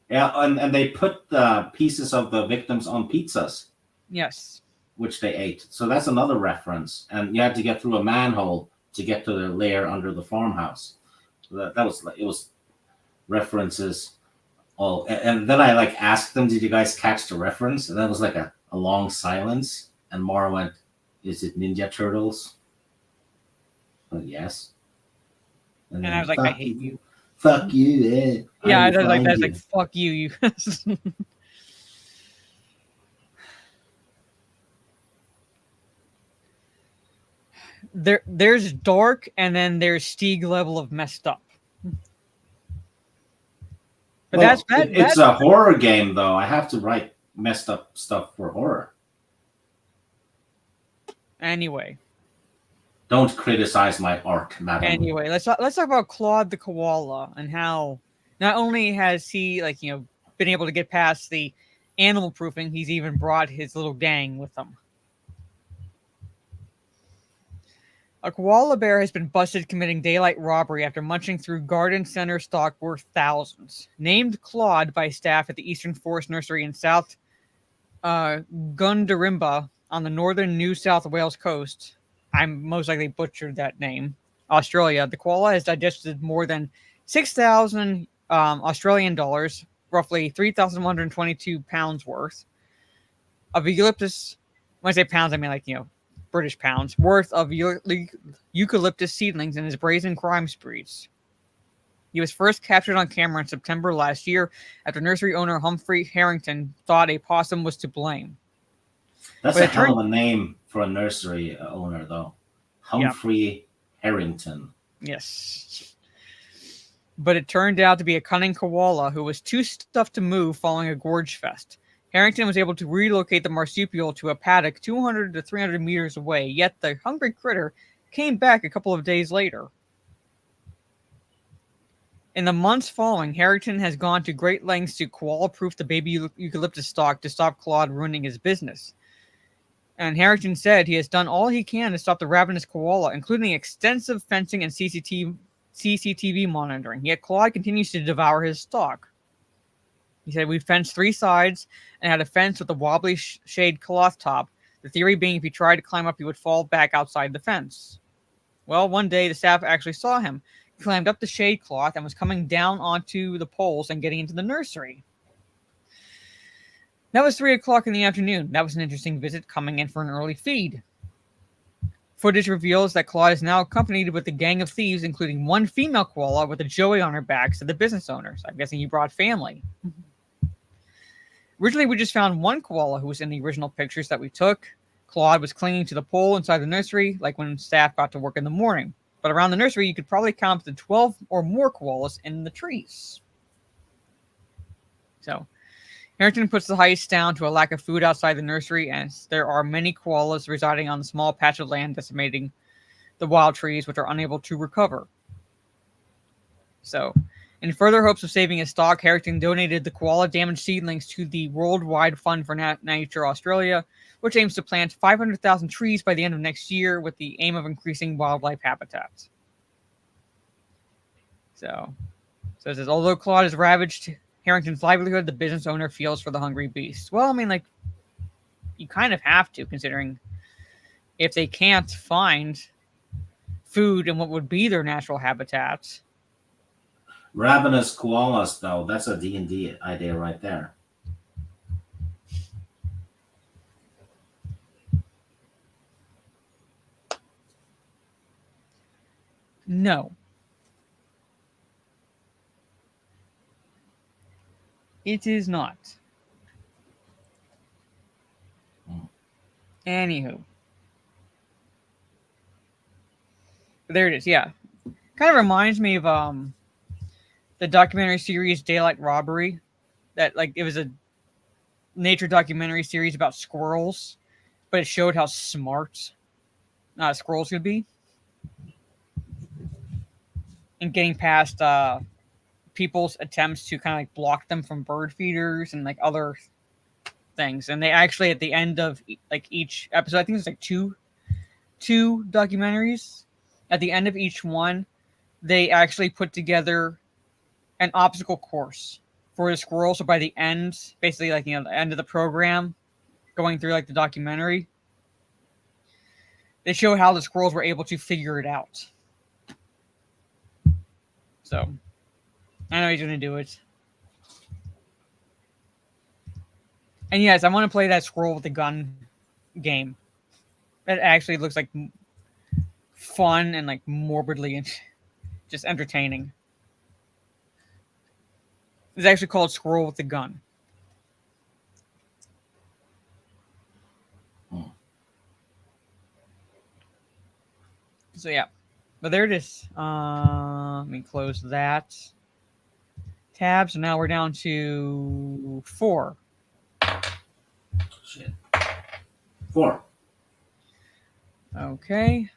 Yeah, and they put the pieces of the victims on pizzas. Yes. Which they ate. So that's another reference. And you had to get through a manhole to get to their lair under the farmhouse. So it was references all. And then I asked them, did you guys catch the reference? And that was a long silence. And Mara went, is it Ninja Turtles? Well, yes. And I was like, I hate you. Fuck you, eh? Yeah, I was like, fuck you, you. There's dark, and then there's Stieg level of messed up. But Well, that's that. it's a horror game, though. I have to write messed up stuff for horror. Anyway. Don't criticize my art, madam. Anyway, let's talk about Claude the koala and how not only has he been able to get past the animal proofing, he's even brought his little gang with him. A koala bear has been busted committing daylight robbery after munching through garden center stock worth thousands. Named Claude by staff at the Eastern Forest Nursery in South Gundarimba on the northern New South Wales coast. I'm most likely butchered that name. Australia. The koala has digested more than 6,000 Australian dollars, roughly 3,122 pounds worth of eucalyptus. When I say pounds, I mean British pounds worth of eucalyptus seedlings in his brazen crime sprees. He was first captured on camera in September last year after nursery owner Humphrey Harrington thought a possum was to blame. That's a hell of a name for a nursery owner, though. Humphrey Harrington. Yes. But it turned out to be a cunning koala who was too stuffed to move following a gorge fest. Harrington was able to relocate the marsupial to a paddock 200 to 300 meters away, yet the hungry critter came back a couple of days later. In the months following, Harrington has gone to great lengths to koala-proof the baby eucalyptus stock to stop Claude ruining his business. And Harrington said he has done all he can to stop the ravenous koala, including extensive fencing and CCTV monitoring. Yet Claude continues to devour his stock. He said, "We fenced 3 sides and had a fence with a wobbly shade cloth top. The theory being if he tried to climb up, he would fall back outside the fence." Well, one day the staff actually saw him. He climbed up the shade cloth and was coming down onto the poles and getting into the nursery. That was 3 o'clock in the afternoon. That was an interesting visit coming in for an early feed. Footage reveals that Claude is now accompanied with a gang of thieves, including one female koala with a joey on her back, said the business owners. I'm guessing he brought family. Originally, we just found one koala who was in the original pictures that we took. Claude was clinging to the pole inside the nursery, like when staff got to work in the morning. But around the nursery, you could probably count up to 12 or more koalas in the trees. So, Harrington puts the heist down to a lack of food outside the nursery, as there are many koalas residing on the small patch of land decimating the wild trees, which are unable to recover. So, in further hopes of saving his stock, Harrington donated the koala-damaged seedlings to the Worldwide Fund for Nature Australia, which aims to plant 500,000 trees by the end of next year with the aim of increasing wildlife habitats. So it says, although Claude has ravaged Harrington's livelihood, the business owner feels for the hungry beast. Well, I mean, you kind of have to, considering if they can't find food in what would be their natural habitats. Ravenous koalas, though, that's a D&D idea right there. No. It is not. Anywho. There it is, yeah. Kind of reminds me of the documentary series Daylight Robbery. That it was a nature documentary series about squirrels, but it showed how smart squirrels could be. And getting past people's attempts to kind of block them from bird feeders and other things. And they actually, at the end of each episode, I think it's two documentaries. At the end of each one, they actually put together an obstacle course for the squirrel. So by the end, basically the end of the program, going through the documentary, they show how the squirrels were able to figure it out. So, I know he's going to do it. And yes, I want to play that squirrel with the gun game. That actually looks like fun and morbidly just entertaining. It's actually called Squirrel with the Gun. So yeah. But there it is. Let me close that. tabs, and now we're down to 4. Shit. 4. Okay.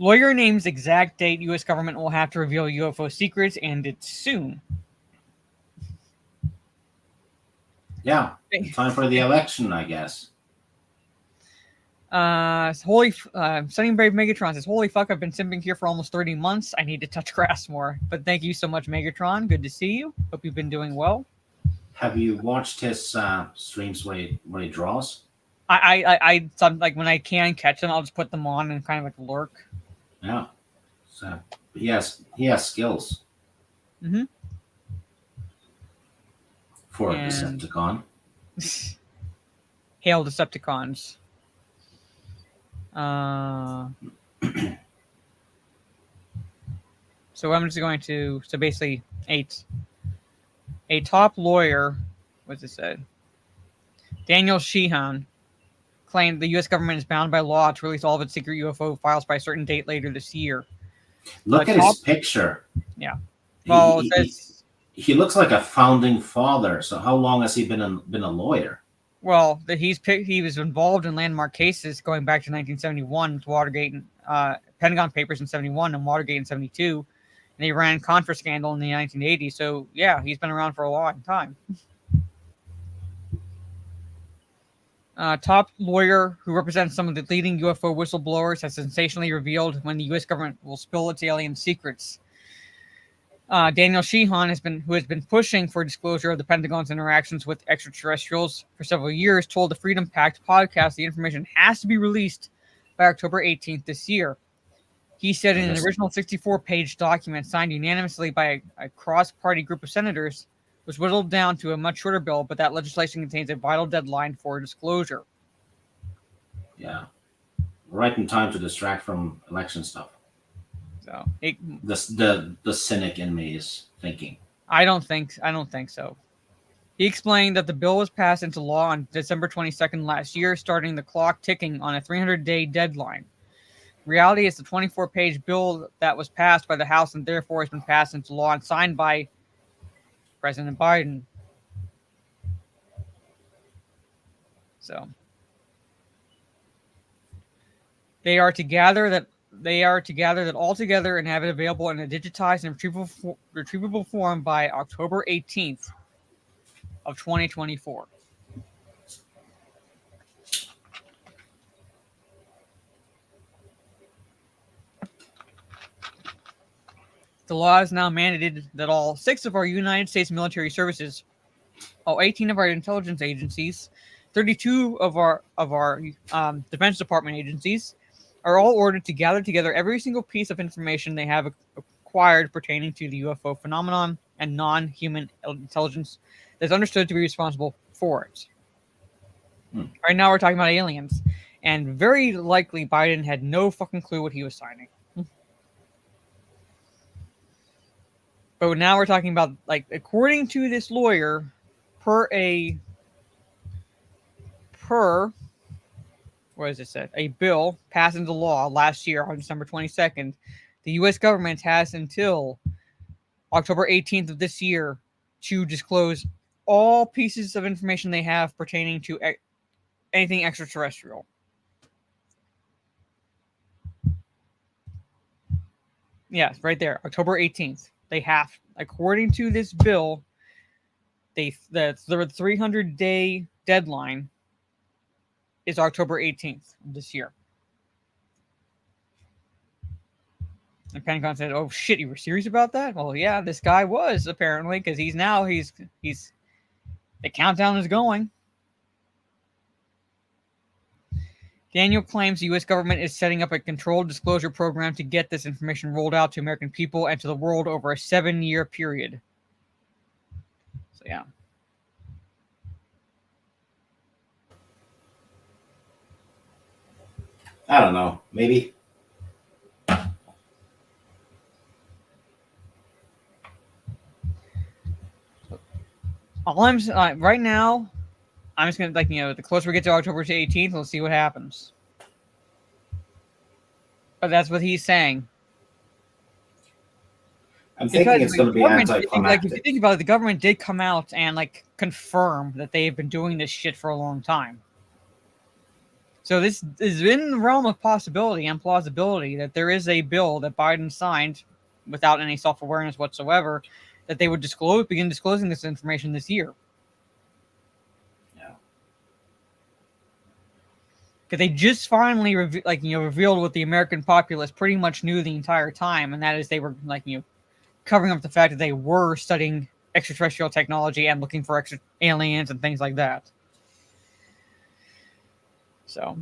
Lawyer names exact date U.S. government will have to reveal UFO secrets, and it's soon. Yeah. Time for the election, I guess. Sunny Brave Megatron says, "Holy fuck! I've been simping here for almost 30 months. I need to touch grass more." But thank you so much, Megatron. Good to see you. Hope you've been doing well. Have you watched his streams when he draws? Like when I can catch them, I'll just put them on and kind of like lurk. Yeah. So he has skills. Mm-hmm. For a Decepticon. Hail Decepticons. So I'm just going to basically a top lawyer, what's it said? Daniel Sheehan claimed the U.S. government is bound by law to release all of its secret UFO files by a certain date later this year. Look at his picture. Yeah. Well, he looks like a founding father. So how long has he been a lawyer? Well, he was involved in landmark cases going back to 1971 with Watergate and Pentagon Papers in 71 and Watergate in 72, and the Iran-Contra scandal in the 1980s. So yeah, he's been around for a long time. Top lawyer who represents some of the leading UFO whistleblowers has sensationally revealed when the U.S. government will spill its alien secrets. Daniel Sheehan has been pushing for disclosure of the Pentagon's interactions with extraterrestrials for several years, told the Freedom Pact podcast the information has to be released by October 18th this year. He said in an original 64-page document signed unanimously by a cross-party group of senators was whittled down to a much shorter bill, but that legislation contains a vital deadline for disclosure. Yeah. Right in time to distract from election stuff. So the cynic in me is thinking. I don't think so. He explained that the bill was passed into law on December 22nd last year, starting the clock ticking on a 300-day deadline. Reality is the 24-page bill that was passed by the House and therefore has been passed into law and signed by President Biden. So they are to gather that all together and have it available in a digitized and retrievable form by October 18th of 2024. The law is now mandated that all 6 of our United States military services, all 18 of our intelligence agencies, 32 of our Defense Department agencies, are all ordered to gather together every single piece of information they have acquired pertaining to the UFO phenomenon and non-human intelligence that's understood to be responsible for it. Right now we're talking about aliens, and very likely Biden had no fucking clue what he was signing. But now we're talking about, like, according to this lawyer, what does it say? A bill passed into law last year on December 22nd. The U.S. government has until October 18th of this year to disclose all pieces of information they have pertaining to anything extraterrestrial. Yes, right there, October 18th. They have, according to this bill, the 300-day deadline is October 18th of this year. And Pentagon said, "Oh shit, you were serious about that?" Well, yeah, this guy was apparently, because he's the countdown is going. Daniel claims the U.S. government is setting up a controlled disclosure program to get this information rolled out to American people and to the world over a 7-year period. So, yeah. I don't know. Maybe. All I'm right now, I'm just gonna the closer we get to October 18th, we'll see what happens. But that's what he's saying. I'm thinking it's going to be anticlimactic. If you think about it, the government did come out and confirm that they've been doing this shit for a long time. So this is in the realm of possibility and plausibility that there is a bill that Biden signed without any self-awareness whatsoever that they would begin disclosing this information this year. Yeah. Because they just finally revealed what the American populace pretty much knew the entire time, and that is they were covering up the fact that they were studying extraterrestrial technology and looking for extra aliens and things like that. So,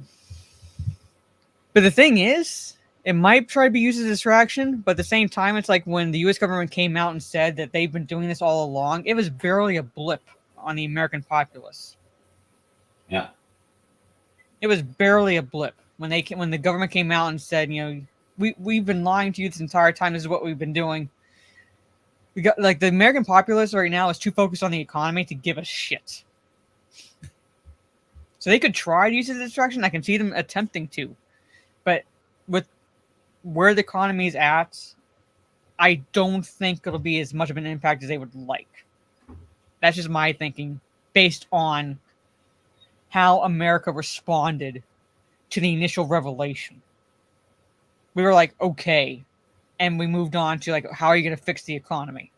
but the thing is, it might try to be used as a distraction, but at the same time, it's like when the U.S. government came out and said that they've been doing this all along, it was barely a blip on the American populace. Yeah. It was barely a blip when the government came out and said, we've been lying to you this entire time. This is what we've been doing. We got the American populace right now is too focused on the economy to give a shit. So they could try to use it as a distraction. I can see them attempting to, but with where the economy is at, I don't think it'll be as much of an impact as they would like. That's just my thinking based on how America responded to the initial revelation. We were like, okay. And we moved on to how are you going to fix the economy?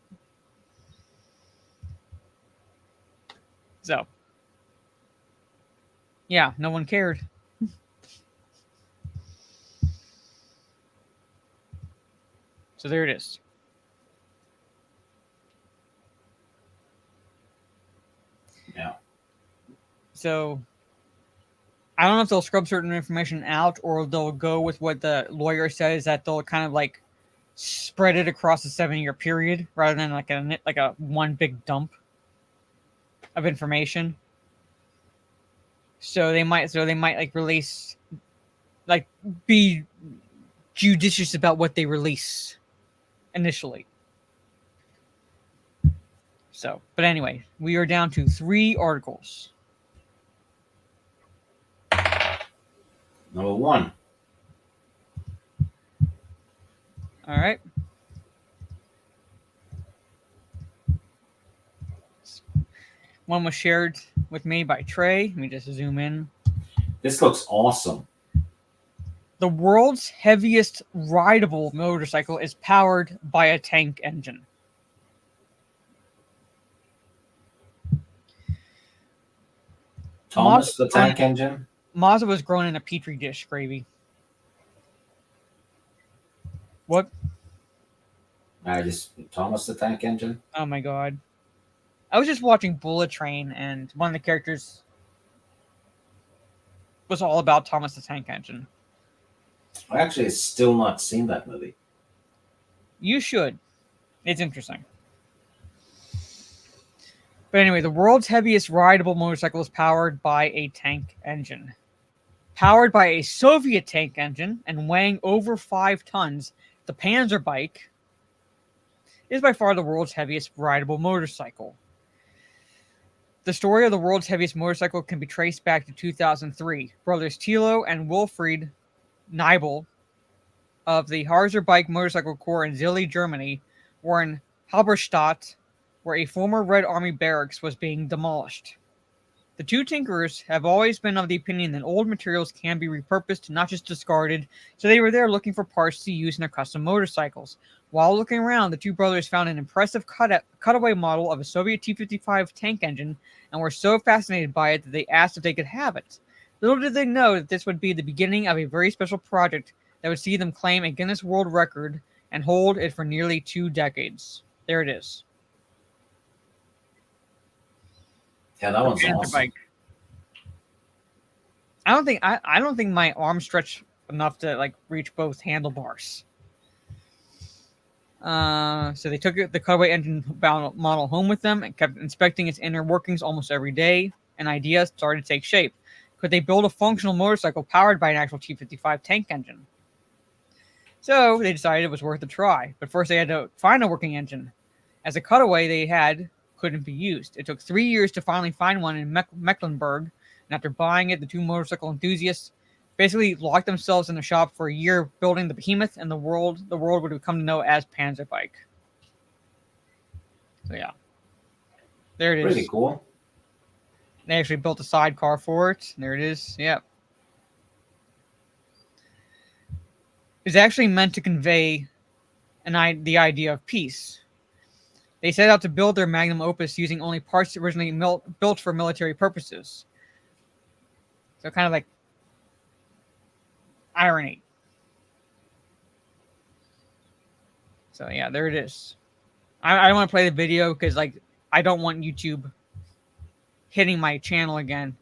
So, yeah, no one cared. So there it is. Yeah. So I don't know if they'll scrub certain information out or they'll go with what the lawyer says, that they'll kind of spread it across a 7-year period rather than a one big dump of information. So they might release, be judicious about what they release initially. So, but anyway, we are down to 3 articles. Number 1. All right. One was shared with me by Trey. Let me just zoom in. This looks awesome. The world's heaviest rideable motorcycle is powered by a tank engine. Thomas the Tank Engine? Mazda was grown in a petri dish, Gravy. What? Thomas the Tank Engine? Oh my god. I was just watching Bullet Train, and one of the characters was all about Thomas the Tank Engine. I actually have still not seen that movie. You should. It's interesting. But anyway, the world's heaviest rideable motorcycle is powered by a tank engine. Powered by a Soviet tank engine and weighing over 5 tons, the Panzer bike is by far the world's heaviest rideable motorcycle. The story of the world's heaviest motorcycle can be traced back to 2003. Brothers Thilo and Wilfried Nibel of the Harzer Bike Motorcycle Corps in Zilli, Germany, were in Halberstadt, where a former Red Army barracks was being demolished. The two tinkerers have always been of the opinion that old materials can be repurposed, not just discarded, so they were there looking for parts to use in their custom motorcycles. While looking around, the two brothers found an impressive cutaway model of a Soviet T-55 tank engine and were so fascinated by it that they asked if they could have it. Little did they know that this would be the beginning of a very special project that would see them claim a Guinness World Record and hold it for nearly 2 decades. There it is. Yeah, that one's awesome. Bike. I don't think my arms stretch enough to reach both handlebars. So they took the cutaway engine model home with them and kept inspecting its inner workings almost every day. An idea started to take shape. Could they build a functional motorcycle powered by an actual T-55 tank engine? So they decided it was worth a try. But first they had to find a working engine. As a cutaway, they had couldn't be used. It took 3 years to finally find one in Mecklenburg, and after buying it, the two motorcycle enthusiasts basically locked themselves in the shop for a year building the behemoth, and the world would come to know as Panzer Bike. So yeah, there it is. Pretty cool. They actually built a sidecar for it. There it is. Yep. It's actually meant to convey the idea of peace. They set out to build their magnum opus using only parts originally built for military purposes. So kind of like irony. So yeah, there it is. I don't want to play the video because like I don't want YouTube hitting my channel again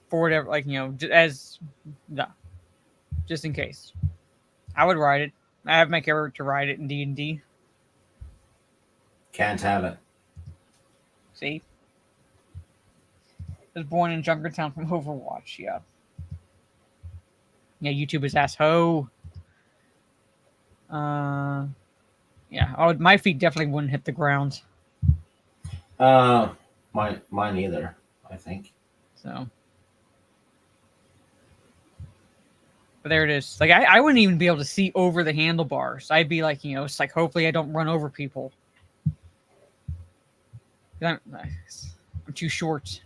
for whatever, like, you know, just in case. I would ride it. I have my character ride it in D&D. Can't have it. See? Was born in Junkertown from Overwatch, yeah. Yeah, YouTube is ass-ho. Yeah. Oh, my feet definitely wouldn't hit the ground. Mine either, I think. So. But there it is. Like, I wouldn't even be able to see over the handlebars. I'd be like, you know, it's like, hopefully I don't run over people. I'm too short.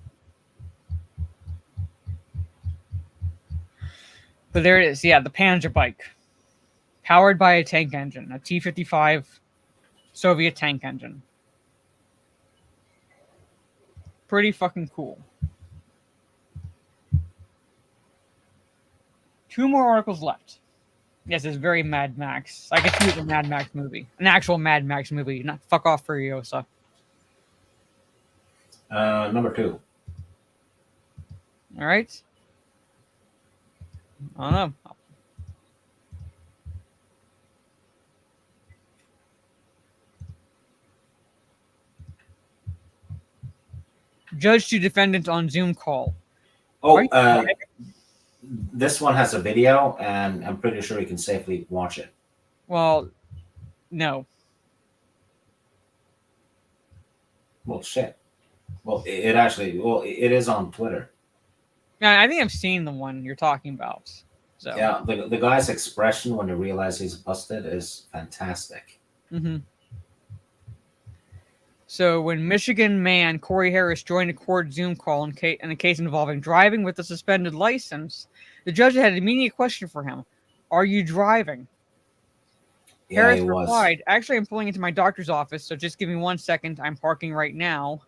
But there it is. Yeah, the Panzer Bike. Powered by a tank engine. A T-55 Soviet tank engine. Pretty fucking cool. 2 more articles left. Yes, it's very Mad Max. I could see it in a Mad Max movie. An actual Mad Max movie. Not fuck off Furiosa. Number 2. All right. I don't know. Judge to defendant on Zoom call. Oh, this one has a video, and I'm pretty sure you can safely watch it. Well, no. Well, shit. Well, it is on Twitter. Yeah, I think I've seen the one you're talking about. So yeah, the guy's expression when he realizes he's busted is fantastic. Mm-hmm. So when Michigan man Corey Harris joined a court Zoom call in a case involving driving with a suspended license, the judge had an immediate question for him: "Are you driving?" Yeah, Harris he was. replied, "Actually, I'm pulling into my doctor's office, so just give me 1 second. I'm parking right now."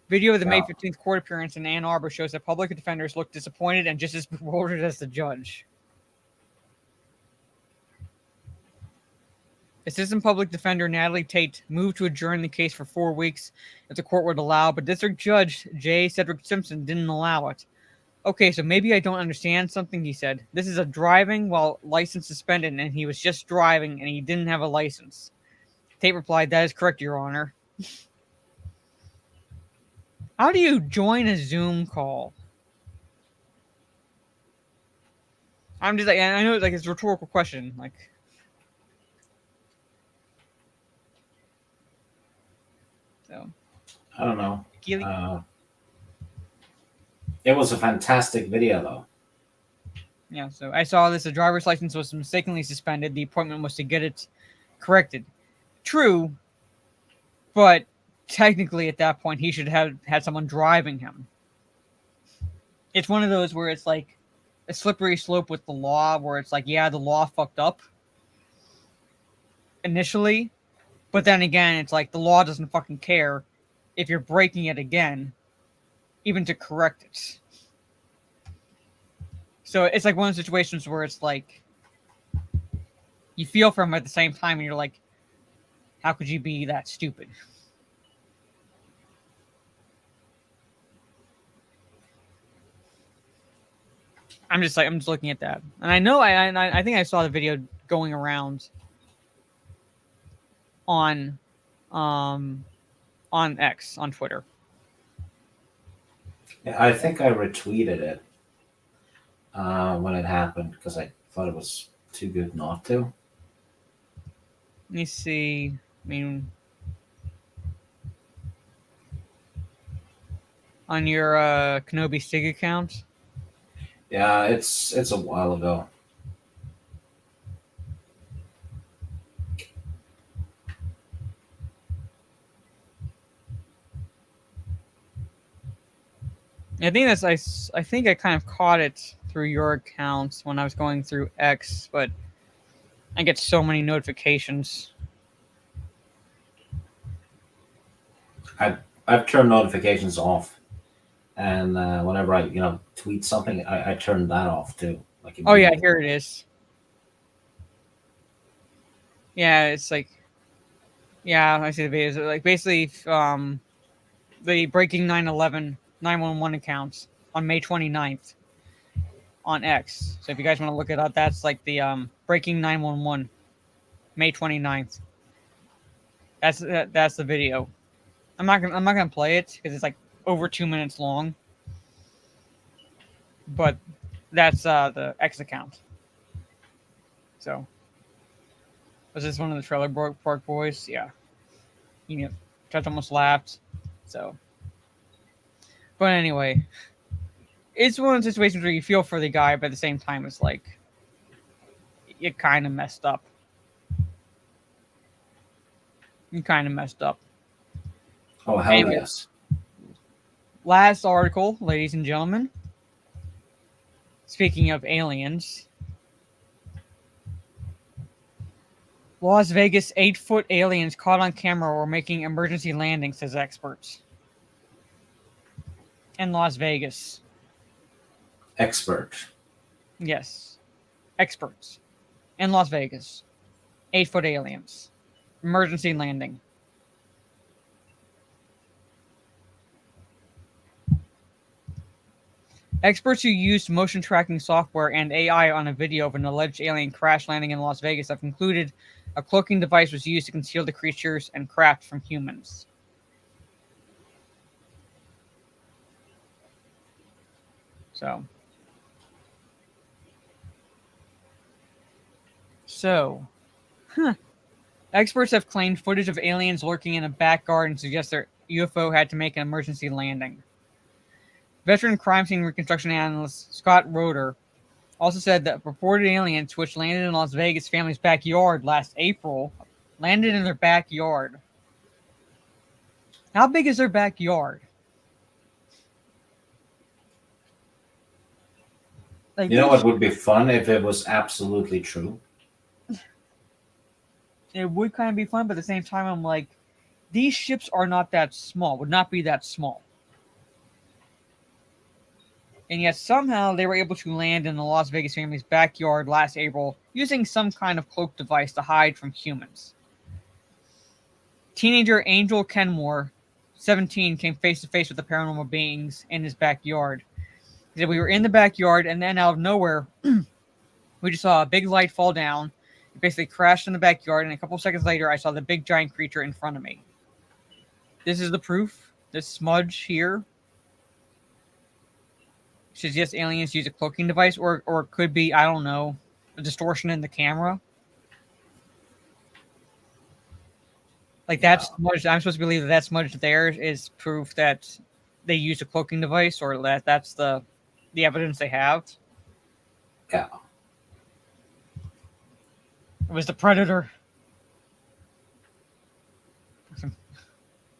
Video of the May 15th court appearance in Ann Arbor shows that public defenders looked disappointed and just as bewildered as the judge. Assistant Public Defender Natalie Tate moved to adjourn the case for 4 weeks if the court would allow, but District Judge J. Cedric Simpson didn't allow it. Okay, so maybe I don't understand something, he said. This is a driving while license suspended, and he was just driving, and he didn't have a license. Tate replied, "That is correct, Your Honor." How do you join a Zoom call? I'm just like, I know it's a rhetorical question, like... So, I don't know. It was a fantastic video, though. Yeah, so I saw this. The driver's license was mistakenly suspended. The appointment was to get it corrected. True, but technically at that point, he should have had someone driving him. It's one of those where it's like a slippery slope with the law, where it's like, yeah, the law fucked up initially, but then again, it's like the law doesn't fucking care if you're breaking it again, even to correct it. So it's like one of those situations where it's like you feel for him at the same time, and you're like, how could you be that stupid? I'm just looking at that, and I know I think I saw the video going around on X, on Twitter. Yeah, I think I retweeted it when it happened because I thought it was too good not to. Let me see. I mean, on your Kenobi Sig account? Yeah, it's a while ago. I think I think I kind of caught it through your accounts when I was going through X, but I get so many notifications. I've turned notifications off, and whenever I tweet something, I turn that off too. Like Oh yeah, immediately. here it is. Yeah, it's like, yeah, I see the videos. Like basically, the breaking 9/11 911 accounts on May 29th on X. So if you guys want to look it up, that's like the breaking 911 May 29th. That's the video. I'm not gonna play it because it's like over 2 minutes long. But that's the X account. So was this one of the Trailer Park Boys? Yeah. You know, Chuck almost laughed. So, but anyway, it's one of the situations where you feel for the guy, but at the same time, it's like you kind of messed up. You kind of messed up. Oh hell Anyway. yes. Last article, ladies and gentlemen. Speaking of aliens, Las Vegas 8-foot aliens caught on camera were making emergency landings, says experts. In Las Vegas. Expert. Yes. Experts. In Las Vegas. 8-foot aliens. Emergency landing. Experts who used motion tracking software and AI on a video of an alleged alien crash landing in Las Vegas have concluded a cloaking device was used to conceal the creatures and craft from humans. Experts have claimed footage of aliens lurking in a back garden suggests their UFO had to make an emergency landing. Veteran crime scene reconstruction analyst Scott Roeder also said that purported aliens, which landed in Las Vegas family's backyard last April, landed in their backyard. How big is their backyard? Like, You know what would be fun if it was absolutely true? It would kind of be fun, but at the same time, I'm like, these ships are not that small, would not be that small. And yet somehow they were able to land in the Las Vegas family's backyard last April using some kind of cloak device to hide from humans. Teenager Angel Kenmore, 17, came face to face with the paranormal beings in his backyard. He said, "We were in the backyard, and then out of nowhere, we just saw a big light fall down. It basically crashed in the backyard, and a couple seconds later, I saw the big giant creature in front of me. This is the proof. This smudge here suggests aliens use a cloaking device, or it could be, I don't know, a distortion in the camera. Like that smudge, I'm supposed to believe that smudge there is proof that they used a cloaking device, or that's the evidence they have. Yeah. It was the Predator.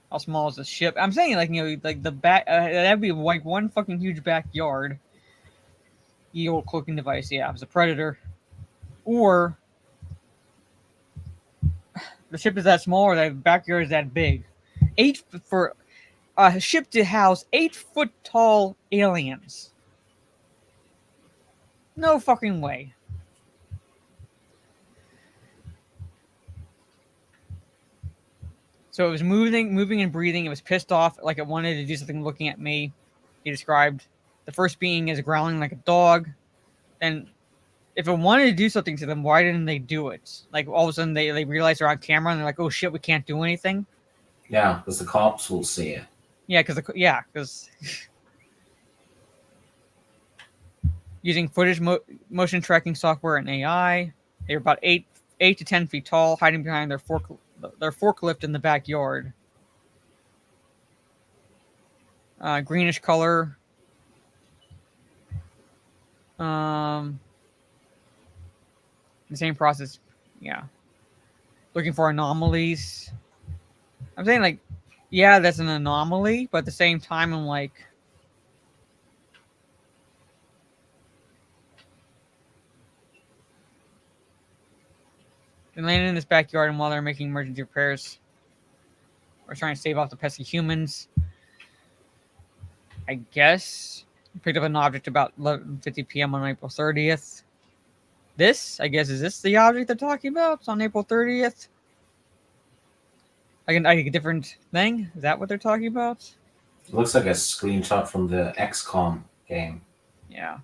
How small is the ship? I'm saying, like, you know, like the back, that'd be like one fucking huge backyard. The old cloaking device, yeah, it was a Predator. Or the ship is that small, or the backyard is that big. For a ship to house 8-foot tall aliens. No fucking way. So it was moving and breathing. It was pissed off, like it wanted to do something looking at me. He described the first being as growling like a dog. And if it wanted to do something to them, why didn't they do it? Like all of a sudden they realize they're on camera and they're like, oh shit, we can't do anything. Yeah, because the cops will see it. Yeah, because using footage, motion tracking software, and AI, they were about 8 to 10 feet tall, hiding behind their forklift in the backyard. greenish color. The same process. Yeah. Looking for anomalies. I'm saying, like, yeah, that's an anomaly, but at the same time, I'm like, they landed in this backyard, and while they're making emergency repairs, we're trying to save off the pesky humans. I guess picked up an object about 11:50 p.m. on April 30th. This, I guess, is this the object they're talking about? It's on April 30th. Like a different thing? Is that what they're talking about? It looks like a screenshot from the XCOM game. Yeah.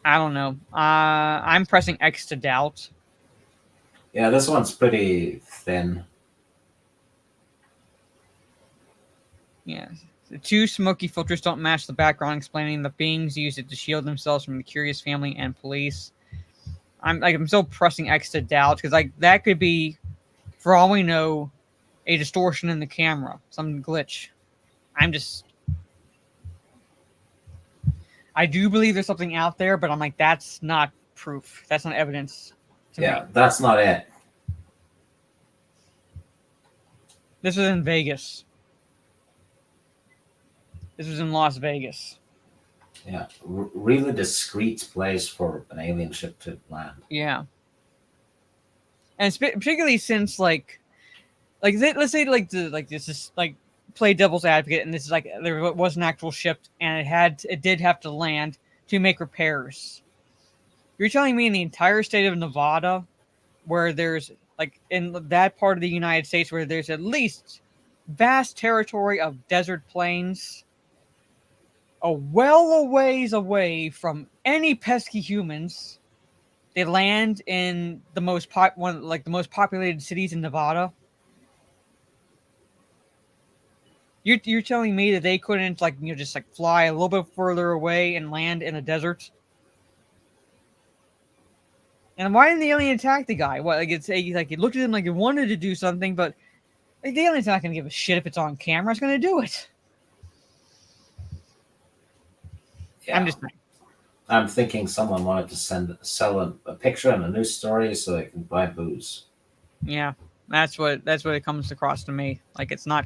I don't know. I'm pressing X to doubt. Yeah, this one's pretty thin. Yeah. The two smoky filters don't match the background, explaining the beings used it to shield themselves from the curious family and police. I'm still pressing X to doubt because like that could be, for all we know, a distortion in the camera, some glitch. I do believe there's something out there, but I'm like, that's not proof. That's not evidence to me. That's not it. This was in Vegas. This was in Las Vegas. Yeah, really discreet place for an alien ship to land. Yeah. And particularly since let's say this is like play devil's advocate, and this is like there was an actual ship and it did have to land to make repairs. You're telling me in the entire state of Nevada, where there's like in that part of the United States where there's at least vast territory of desert plains, a ways away from any pesky humans, they land in the most the most populated cities in Nevada. You're telling me that they couldn't just fly a little bit further away and land in a desert? And why didn't the alien attack the guy? What, it looked at him like it wanted to do something, but the alien's not going to give a shit if it's on camera. It's going to do it. Yeah. I'm thinking someone wanted to sell a picture and a news story so they can buy booze. Yeah, that's what it comes across to me. Like it's not.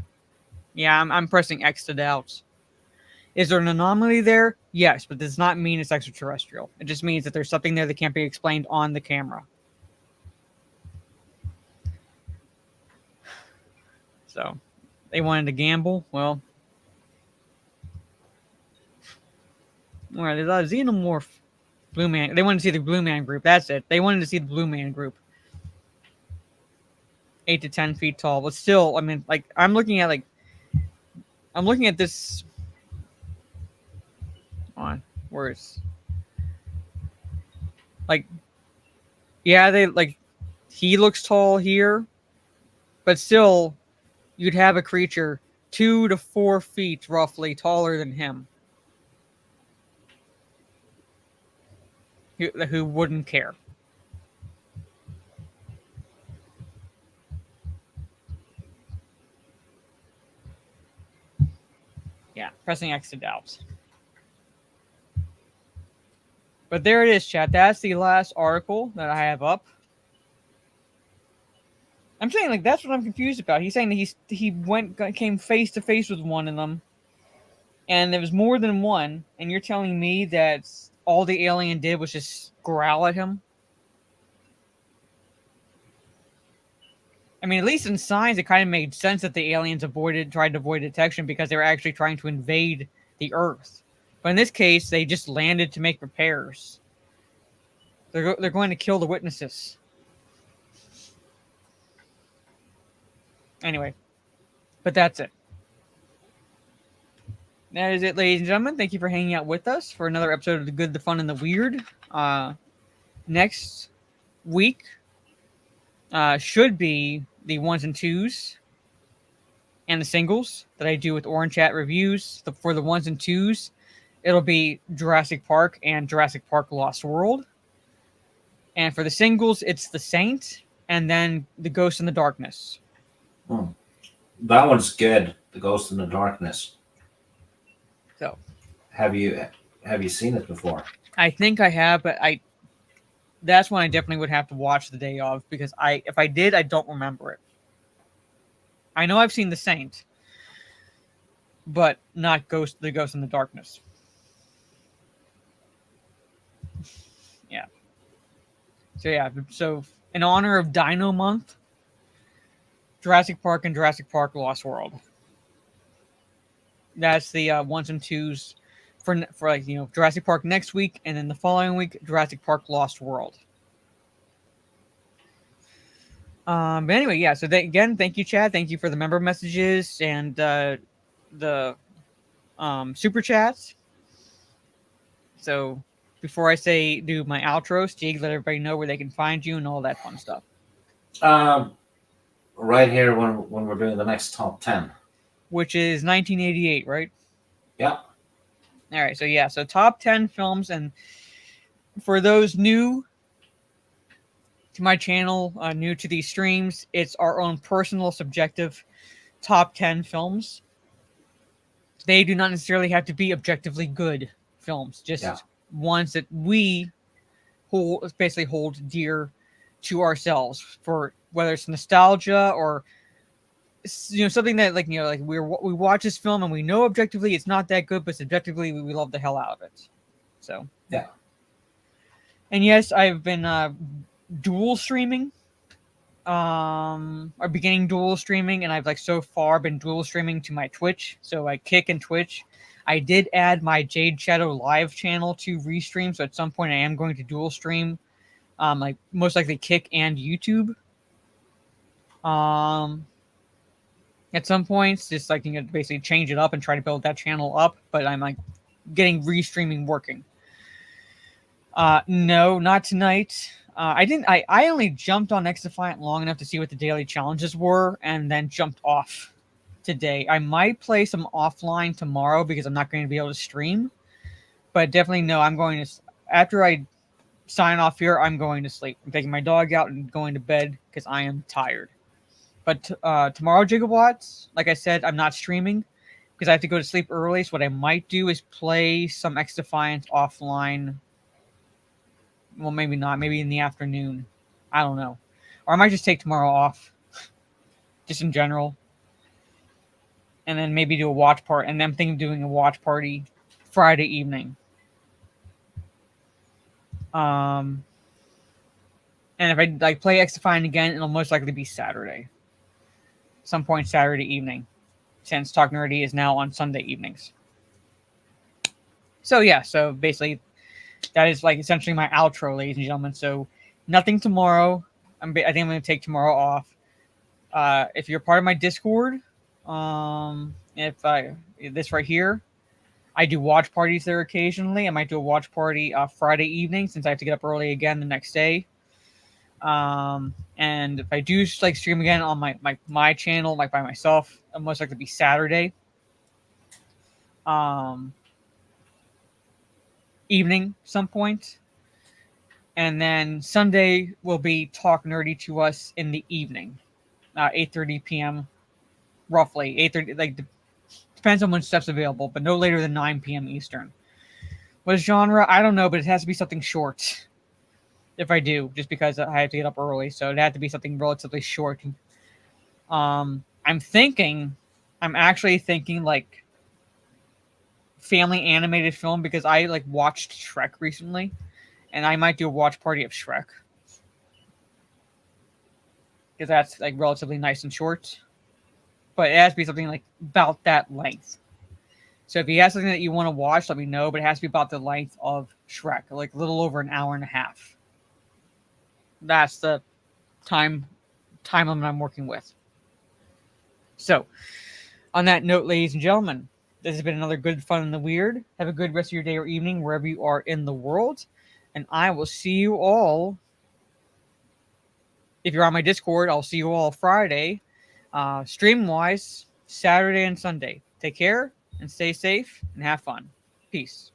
Yeah, I'm pressing X to doubt. Is there an anomaly there? Yes, but does not mean it's extraterrestrial. It just means that there's something there that can't be explained on the camera. So, they wanted to gamble. Well, where there's a xenomorph. Blue Man. They wanted to see the Blue Man group. That's it. They wanted to see the Blue Man group. 8 to 10 feet tall, but still, I mean, like I'm looking at this. On worse. Like, yeah, he looks tall here, but still, you'd have a creature 2 to 4 feet roughly taller than him. Who wouldn't care? Yeah, pressing X to doubt. But there it is, chat. That's the last article that I have up. I'm saying, like, that's what I'm confused about. He's saying that he came face to face with one of them, and there was more than one. And you're telling me that all the alien did was just growl at him? I mean, at least in Signs, it kind of made sense that the aliens tried to avoid detection because they were actually trying to invade the Earth. But in this case, they just landed to make repairs. They're going to kill the witnesses. Anyway, but that's it. That is it, ladies and gentlemen. Thank you for hanging out with us for another episode of The Good, the Fun, and the Weird. Next week should be the 1s and 2s and the singles that I do with Orange Chat reviews. For the 1s and 2s, it'll be Jurassic Park and Jurassic Park Lost World. And for the singles, it's The Saint and then The Ghost in the Darkness. That one's good. The Ghost in the Darkness. So Have you seen it before? I think I have, but that's one I definitely would have to watch the day of because if I did, I don't remember it. I know I've seen The Saint, but not the Ghost in the Darkness. Yeah. So in honor of Dino Month, Jurassic Park and Jurassic Park Lost World. That's the ones and twos for like Jurassic Park next week, and then the following week Jurassic Park Lost World. But anyway, yeah. So again, thank you, Chad. Thank you for the member messages and the super chats. So before I do my outro, Steve, let everybody know where they can find you and all that fun stuff. Right here when we're doing the next top 10. Which is 1988, right? Yeah. All right. So yeah. So top 10 films, and for those new to my channel, new to these streams, it's our own personal subjective top 10 films. They do not necessarily have to be objectively good films, just ones that we basically hold dear to ourselves, for whether it's nostalgia or something that we watch this film and we know objectively it's not that good, but subjectively we love the hell out of it. So yeah. And yes, I've been dual streaming, or beginning dual streaming, and I've so far been dual streaming to my Twitch. So I Kick and Twitch. I did add my Jade Shadow live channel to restream, so at some point I am going to dual stream, most likely Kick and YouTube. At some points, just basically change it up and try to build that channel up, but I'm getting restreaming working. No, not tonight. I only jumped on XDefiant long enough to see what the daily challenges were, and then jumped off today. I might play some offline tomorrow because I'm not going to be able to stream. But definitely no, I'm going to, after I sign off here, I'm going to sleep. I'm taking my dog out and going to bed because I am tired. But tomorrow, Gigawatts, like I said, I'm not streaming because I have to go to sleep early. So what I might do is play some XDefiant offline. Well, maybe not. Maybe in the afternoon. I don't know. Or I might just take tomorrow off. Just in general. And then maybe do a watch party. And then I'm thinking of doing a watch party Friday evening. And if I play XDefiant again, it'll most likely be Saturday. Some point Saturday evening. Since Talk Nerdy is now on Sunday evenings. So yeah, so basically that is essentially my outro, ladies and gentlemen. So nothing tomorrow. I think I'm going to take tomorrow off. If you're part of my Discord, this right here, I do watch parties there occasionally. I might do a watch party Friday evening since I have to get up early again the next day. And if I do stream again on my channel, by myself, it'll most likely be Saturday. Evening some point. And then Sunday will be Talk Nerdy to Us in the evening. 8:30 p.m. roughly. 8:30, depends on when stuff's available, but no later than 9 p.m. Eastern. What genre? I don't know, but it has to be something short. If I do, just because I have to get up early, so it had to be something relatively short. I'm actually thinking family animated film, because I watched Shrek recently, and I might do a watch party of Shrek. Because that's relatively nice and short. But it has to be something about that length. So if you have something that you want to watch, let me know, but it has to be about the length of Shrek, a little over an hour and a half. That's the time limit I'm working with. So, on that note, ladies and gentlemen, this has been another good Fun in the Weird. Have a good rest of your day or evening wherever you are in the world. And I will see you all. If you're on my Discord, I'll see you all Friday. Stream-wise, Saturday and Sunday. Take care and stay safe and have fun. Peace.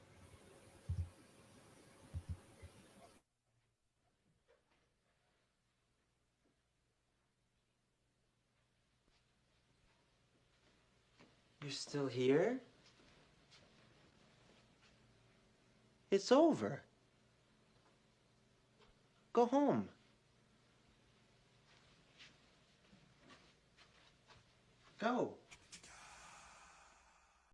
You're still here? It's over. Go home. Go.